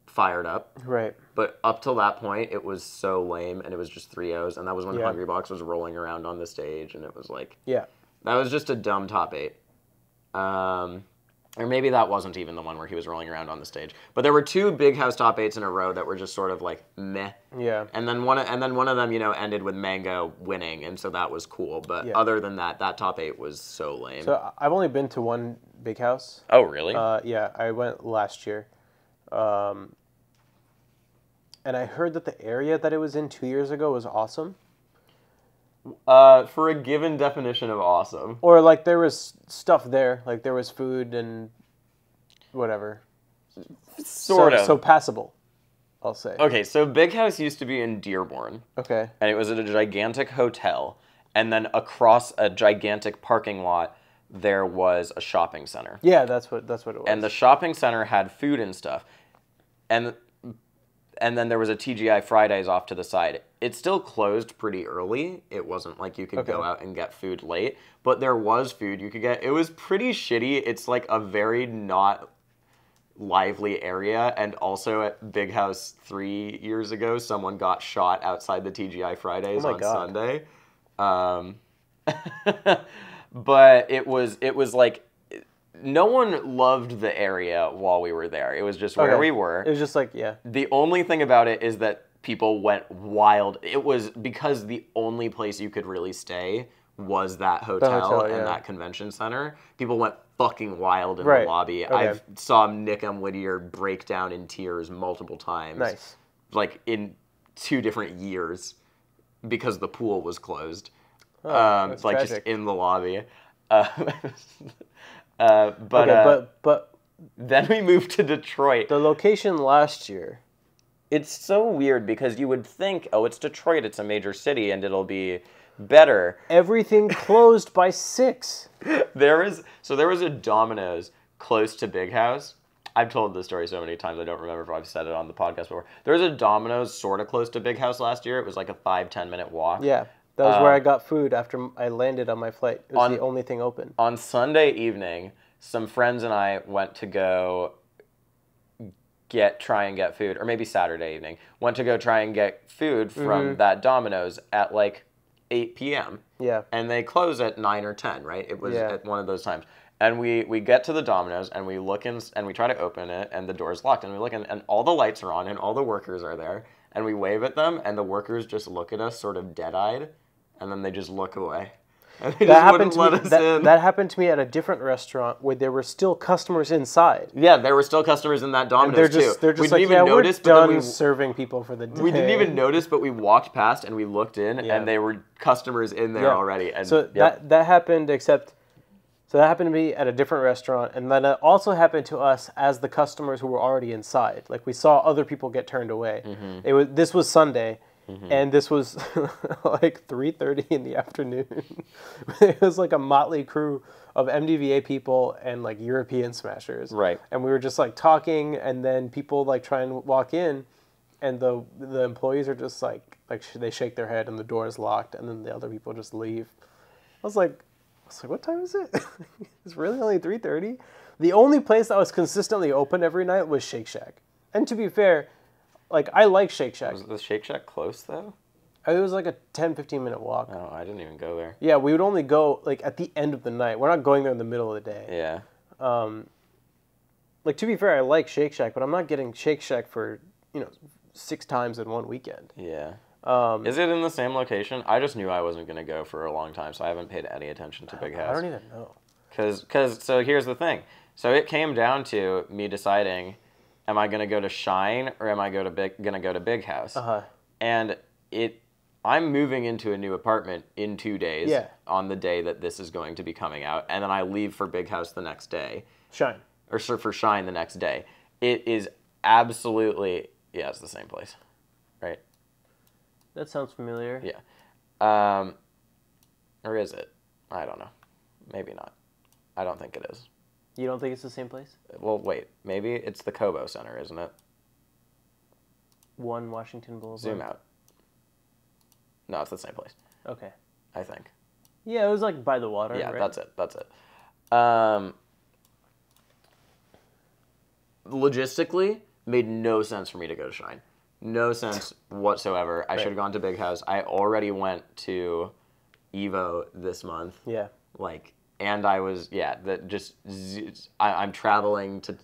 fired up. Right. But up till that point, it was so lame, and it was just 3-0s, and that was when Hungrybox was rolling around on the stage, and it was like, that was just a dumb top 8. Or maybe that wasn't even the one where he was rolling around on the stage. But there were 2 Big House top 8s in a row that were just sort of like meh. Yeah. And then one of them, ended with Mango winning, and so that was cool. But other than that, that top 8 was so lame. So I've only been to one Big House. Oh, really? Yeah, I went last year. And I heard that the area that it was in 2 years ago was awesome. For a given definition of awesome. Or like there was stuff there, like there was food and whatever. Sort of. So passable, I'll say. Okay, so Big House used to be in Dearborn. Okay. And it was at a gigantic hotel. And then across a gigantic parking lot, there was a shopping center. Yeah, that's what it was. And the shopping center had food and stuff. And then there was a TGI Fridays off to the side. It still closed pretty early. It wasn't like you could go out and get food late. But there was food you could get. It was pretty shitty. It's like a very not lively area. And also at Big House 3 years ago, someone got shot outside the TGI Fridays on Sunday. But it was like... No one loved the area while we were there. It was just where we were. It was just like, yeah. The only thing about it is that people went wild. It was because the only place you could really stay was that hotel and that convention center. People went fucking wild in the lobby. I saw Nick M. Whittier break down in tears multiple times. Nice. Like in 2 different years because the pool was closed. That's like tragic. just in the lobby. But then we moved to Detroit. The location last year. It's so weird because you would think, oh, it's Detroit, it's a major city, and it'll be better. Everything closed by 6. There was a Domino's close to Big House. I've told this story so many times I don't remember if I've said it on the podcast before. There was a Domino's sort of close to Big House last year. It was like a 5-10 minute walk. Yeah. That was where I got food after I landed on my flight. It was the only thing open. On Sunday evening, some friends and I went to go try and get food, or maybe Saturday evening, went to go try and get food from that Domino's at like 8 p.m. Yeah. And they close at 9 or 10, right? It was at one of those times. And we get to the Domino's and we look in and we try to open it and the door's locked and we look in and all the lights are on and all the workers are there and we wave at them and the workers just look at us sort of dead-eyed and then they just look away. And they just wouldn't let us in. That happened to me at a different restaurant where there were still customers inside. Yeah, there were still customers in that Domino's too. They're just like, we're done serving people for the day. We didn't even notice, but we walked past and we looked in and there were customers in there already. And so that happened, so that happened to me at a different restaurant, and then it also happened to us as the customers who were already inside. Like we saw other people get turned away. This was Sunday. And this was like 3:30 in the afternoon. It was like a motley crew of MDVA people and like European smashers. Right. And we were just like talking, and then people like try and walk in, and the employees are just like they shake their head and the door is locked, and then the other people just leave. I was like, what time is it? It's really only 3:30. The only place that was consistently open every night was Shake Shack. And to be fair, like, I like Shake Shack. Was the Shake Shack close, though? It was like a 10-15 minute walk. Oh, I didn't even go there. Yeah, we would only go, like, at the end of the night. We're not going there in the middle of the day. Yeah. Like, to be fair, I like Shake Shack, but I'm not getting Shake Shack for, 6 times in one weekend. Yeah. Is it in the same location? I just knew I wasn't going to go for a long time, so I haven't paid any attention to Big House. I don't even know. So here's the thing. So it came down to me deciding, am I going to go to Shine or am I going to go to Big House? And I'm moving into a new apartment in 2 days on the day that this is going to be coming out, and then I leave for Big House the next day. Shine. Or for Shine the next day. It is absolutely, it's the same place, right? That sounds familiar. Yeah. Or is it? I don't know. Maybe not. I don't think it is. You don't think it's the same place? Well, wait. Maybe it's the Cobo Center, isn't it? 1 Washington Boulevard. Zoom out. No, it's the same place. Okay. I think. Yeah, it was like by the water, yeah, right? that's it. Logistically, made no sense for me to go to Shine. No sense whatsoever. I should have gone to Big House. I already went to Evo this month. Yeah. And I was, I'm traveling to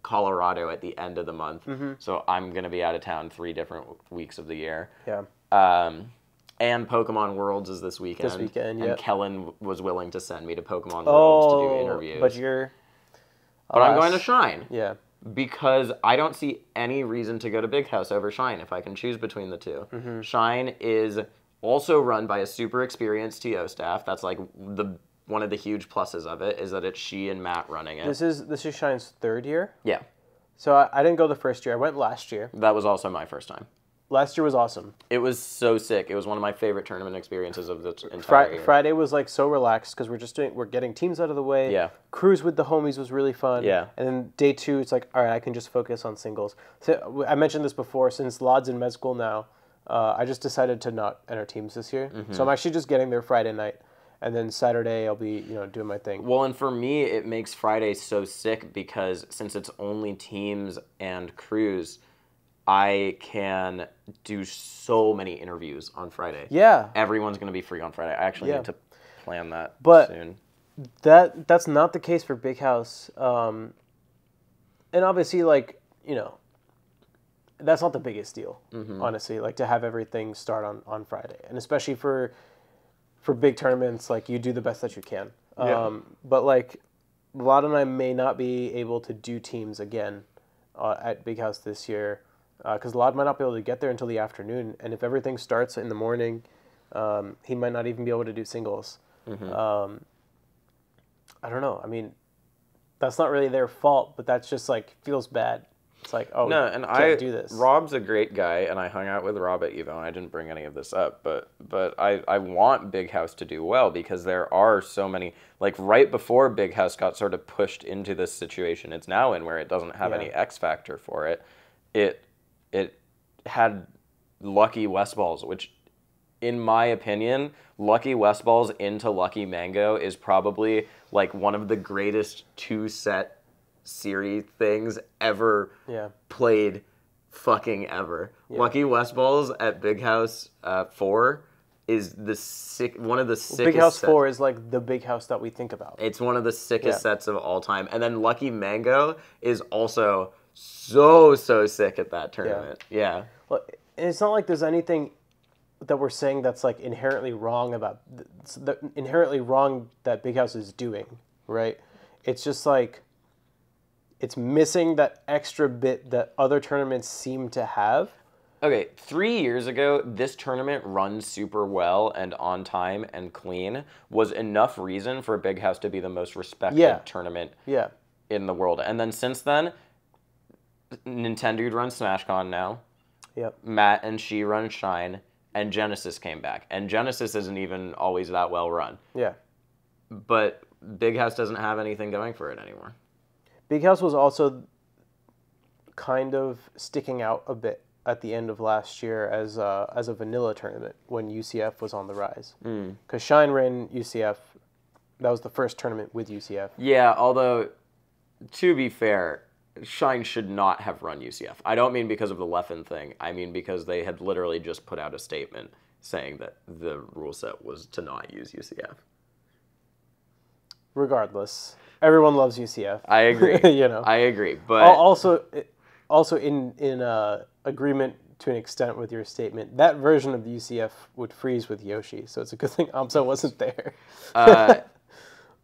Colorado at the end of the month. So I'm going to be out of town 3 different weeks of the year. Yeah. And Pokemon Worlds is this weekend. And Kellen was willing to send me to Pokemon Worlds to do interviews. But I'm going to Shine. Yeah. Because I don't see any reason to go to Big House over Shine if I can choose between the two. Shine is also run by a super experienced TO staff. That's like one of the huge pluses of it is that it's she and Matt running it. This is Shine's 3rd year? Yeah. So I didn't go the first year. I went last year. That was also my first time. Last year was awesome. It was so sick. It was one of my favorite tournament experiences of the entire year. Friday was like so relaxed because we're getting teams out of the way. Yeah. Cruise with the homies was really fun. Yeah. And then day 2, it's like, all right, I can just focus on singles. So I mentioned this before. Since Lod's in med school now, I just decided to not enter teams this year. So I'm actually just getting there Friday night. And then Saturday I'll be, doing my thing. Well, and for me, it makes Friday so sick because since it's only teams and crews, I can do so many interviews on Friday. Yeah. Everyone's going to be free on Friday. I actually need to plan that soon. That's not the case for Big House. And obviously, that's not the biggest deal, honestly, to have everything start on Friday. And especially for big tournaments, you do the best that you can. But, Vlad and I may not be able to do teams again at Big House this year. Because Vlad might not be able to get there until the afternoon, and if everything starts in the morning, he might not even be able to do singles. I don't know. I mean, that's not really their fault, but that's just feels bad. It's no, and can't do this. Rob's a great guy, and I hung out with Rob at Evo, and I didn't bring any of this up, but I want Big House to do well because there are so many, right before Big House got sort of pushed into this situation it's now in where it doesn't have any X factor for it, it had Lucky West Balls, which, in my opinion, Lucky West Balls into Lucky Mango is probably one of the greatest 2-set series things ever played fucking ever. Lucky West Balls at Big House 4 is one of the sickest. Big House 4 is the Big House that we think about. It's one of the sickest sets of all time. And then Lucky Mango is also so sick at that tournament. Yeah. Well, it's not like there's anything that we're saying that's inherently wrong about inherently wrong that Big House is doing, right? It's just it's missing that extra bit that other tournaments seem to have. Okay, 3 years ago, this tournament run super well and on time and clean was enough reason for Big House to be the most respected tournament in the world. And then since then, Nintendo runs SmashCon now. Yep. Matt and she run Shine, and Genesis came back. And Genesis isn't even always that well run. Yeah. But Big House doesn't have anything going for it anymore. Big House was also kind of sticking out a bit at the end of last year as a vanilla tournament when UCF was on the rise. Because Shine ran UCF. That was the first tournament with UCF. Yeah, although, to be fair, Shine should not have run UCF. I don't mean because of the Leffen thing. I mean because they had literally just put out a statement saying that the rule set was to not use UCF. Regardless, everyone loves UCF. I agree. I agree. But also in agreement to an extent with your statement, that version of the UCF would freeze with Yoshi. So it's a good thing Amsa wasn't there.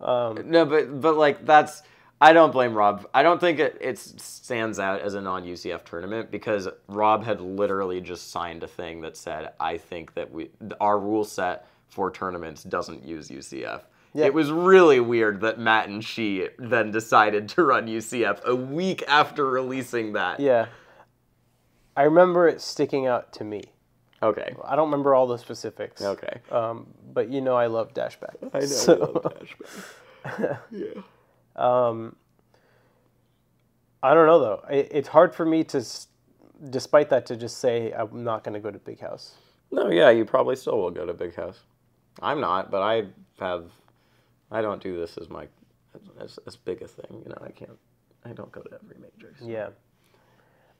No, but that's. I don't blame Rob. I don't think it stands out as a non-UCF tournament because Rob had literally just signed a thing that said, I think that our rule set for tournaments doesn't use UCF. Yeah. It was really weird that Matt and she then decided to run UCF a week after releasing that. Yeah. I remember it sticking out to me. Okay. I don't remember all the specifics. Okay. But you know I love Dashback. I know you love Dashback. Yeah. I don't know, though. It's hard for me to, despite that, to just say I'm not going to go to Big House. No, yeah, you probably still will go to Big House. I'm not, but I don't do this as big a thing. You know, I don't go to every major. So. Yeah.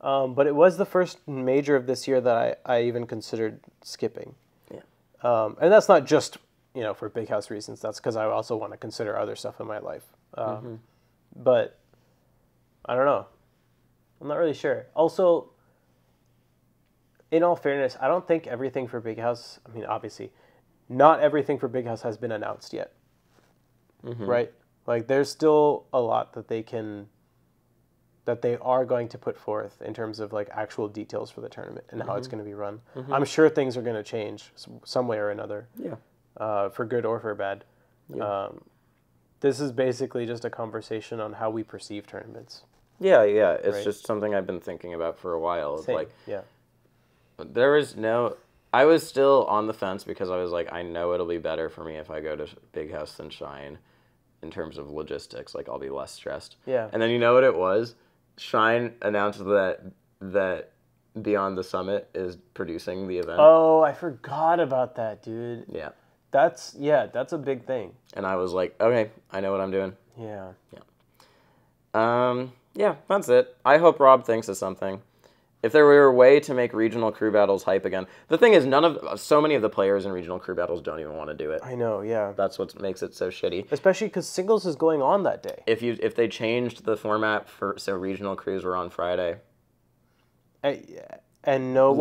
But it was the first major of this year that I even considered skipping. Yeah. And that's not just, you know, for Big House reasons. That's because I also want to consider other stuff in my life. But I don't know. I'm not really sure. Also, in all fairness, I don't think everything for Big House, I mean, obviously, not everything for Big House has been announced yet. Right? Like, there's still a lot that they are going to put forth in terms of, like, actual details for the tournament and how it's going to be run. I'm sure things are going to change some way or another. Yeah. For good or for bad. Yeah. This is basically just a conversation on how we perceive tournaments. Yeah, yeah. It's just something I've been thinking about for a while. Same. Like, yeah. I was still on the fence because I was like, I know it'll be better for me if I go to Big House than Shine in terms of logistics. Like, I'll be less stressed. Yeah. And then you know what it was? Shine announced that Beyond the Summit is producing the event. Oh, I forgot about that, dude. Yeah. That's a big thing. And I was like, okay, I know what I'm doing. Yeah. Yeah. Yeah, that's it. I hope Rob thinks of something. If there were a way to make regional crew battles hype again. The thing is, so many of the players in regional crew battles don't even want to do it. I know, yeah. That's what makes it so shitty. Especially because singles is going on that day. If they changed the format so regional crews were on Friday. And no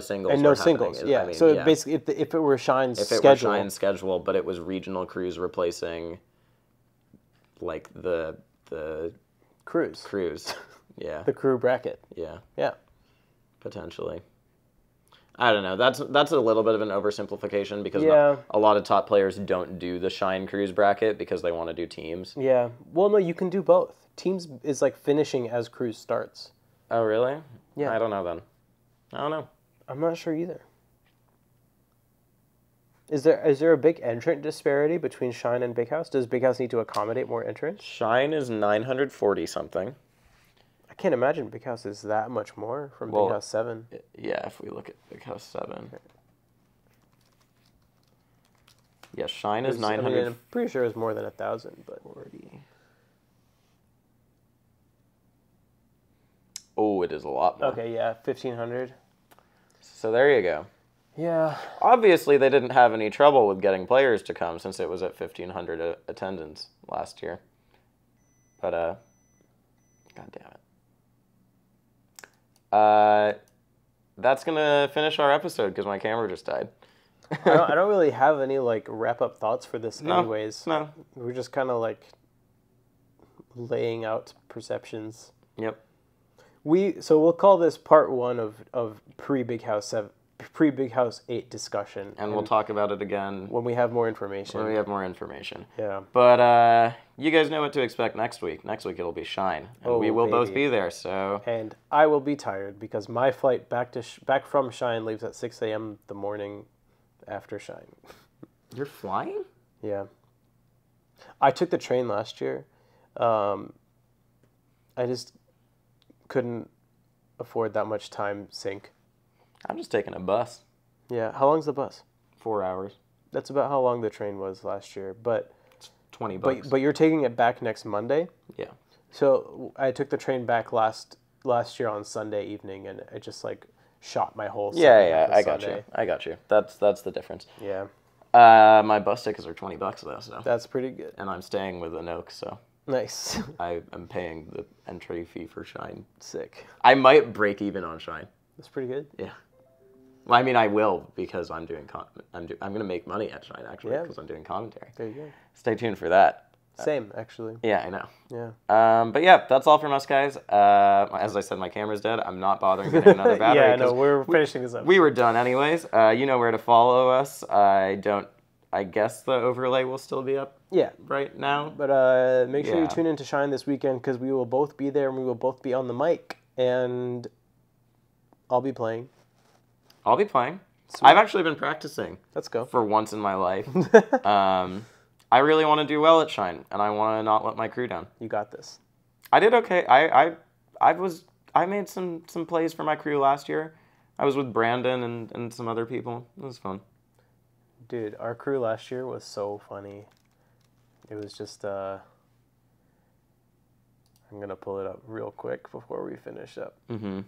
singles. And no singles, yeah. I mean, so basically, if it were Shine's schedule. If it were Shine's schedule, but it was regional crews replacing, like, the Crews. Yeah. The crew bracket. Yeah. Yeah. Potentially. I don't know. That's a little bit of an oversimplification because a lot of top players don't do the Shine Crews bracket because they want to do teams. Yeah. Well, no, you can do both. Teams is like finishing as Crews starts. Oh, really? Yeah. I don't know then. I don't know. I'm not sure either. Is there a big entrant disparity between Shine and Big House? Does Big House need to accommodate more entrants? Shine is 940 something. I can't imagine Big House is that much more from Big House 7. Yeah, if we look at Big House 7. Yeah, Shine is 900. I mean, I'm pretty sure it's more than 1,000, but 40. Oh, it is a lot more. Okay, yeah, 1,500. So there you go. Yeah. Obviously, they didn't have any trouble with getting players to come since it was at 1,500 attendance last year. But, God damn it. That's going to finish our episode because my camera just died. I don't really have any, like, wrap-up thoughts for this anyways. No. We're just kind of, like, laying out perceptions. Yep. So we'll call this part 1 of pre-Big House 7. Pre-Big House 8 discussion. And we'll talk about it again. When we have more information. Yeah. But you guys know what to expect next week. Next week it'll be Shine. And we will both be there, so... And I will be tired because my flight back from Shine leaves at 6 a.m. the morning after Shine. You're flying? Yeah. I took the train last year. I just couldn't afford that much time sync. I'm just taking a bus. Yeah. How long's the bus? 4 hours. That's about how long the train was last year. But it's $20. But you're taking it back next Monday? Yeah. So I took the train back last year on Sunday evening, and it just, like, shot my whole I got you. That's the difference. Yeah. My bus tickets are $20 though, so. That's pretty good. And I'm staying with Anoke, so. Nice. I am paying the entry fee for Shine. Sick. I might break even on Shine. That's pretty good. Yeah. Well, I mean, I will because I'm doing I'm going to make money at Shine actually because I'm doing commentary. There you go. Stay tuned for that. Same, actually. Yeah, I know. Yeah. But yeah, that's all from us, guys. As I said, my camera's dead. I'm not bothering getting another battery. Yeah, no, we're finishing this up. We were done anyways. You know where to follow us. I guess the overlay will still be up. Yeah. Right now. But make sure you tune in to Shine this weekend because we will both be there and we will both be on the mic. And I'll be playing. Sweet. I've actually been practicing. Let's go. For once in my life. I really want to do well at Shine, and I want to not let my crew down. You got this. I did okay. I made some plays for my crew last year. I was with Brandon and some other people. It was fun. Dude, our crew last year was so funny. It was just I'm gonna pull it up real quick before we finish up. Mm-hmm.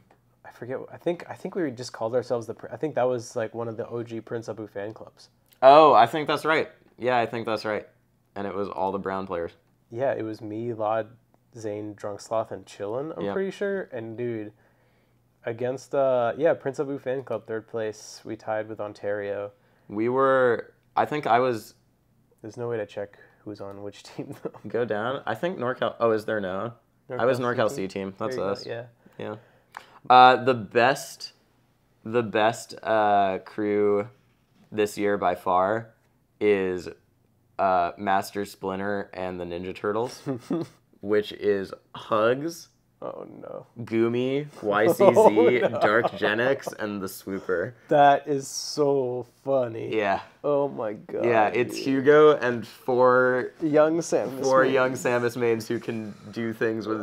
I forget. I think we just called ourselves I think that was like one of the OG Prince Abu fan clubs. Oh, I think that's right. Yeah, I think that's right. And it was all the brown players. Yeah, it was me, Lod, Zane, Drunk Sloth, and Chillin', I'm pretty sure. And dude, against Prince Abu fan club, 3rd place. We tied with Ontario. There's no way to check who's on which team though. Go down. I think NorCal. Oh, is there no? I was NorCal C team. That's us. Yeah. Yeah. The best crew this year by far is Master Splinter and the Ninja Turtles, which is Hugs. Oh no. Goomy, YCZ, Dark Genix, and the Swooper. That is so funny. Yeah. Oh my god. Yeah, it's Hugo and four young Samus mains who can do things with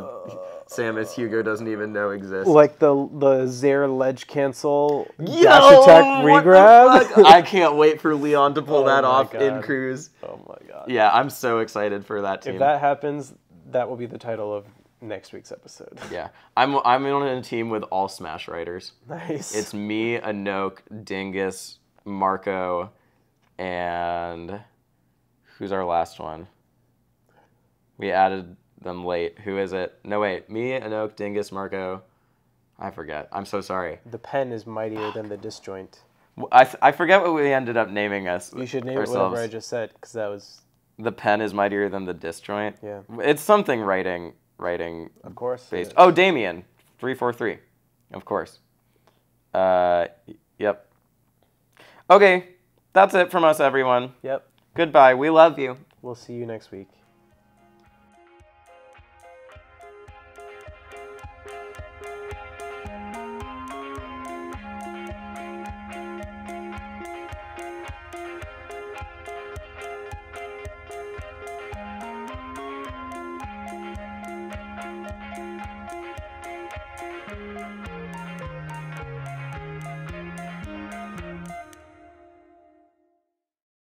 Samus Hugo doesn't even know exist. Like the Zaire ledge cancel dash attack regrab. I can't wait for Leon to pull that off in cruise. Oh my god. Yeah, I'm so excited for that team. If that happens, that will be the title of next week's episode. Yeah. I'm on a team with all Smash writers. Nice. It's me, Anoke, Dingus, Marco, and who's our last one? We added them late. Who is it? No, wait. Me, Anoke, Dingus, Marco. I forget. I'm so sorry. The pen is mightier than the disjoint. I forget what we ended up naming us. You should name it whatever I just said, because that was... The pen is mightier than the disjoint? Yeah. It's something writing of course based. Oh, Damien 343, of course. Yep. Okay, that's it from us, everyone. Yep. Goodbye. We love you. We'll see you next week.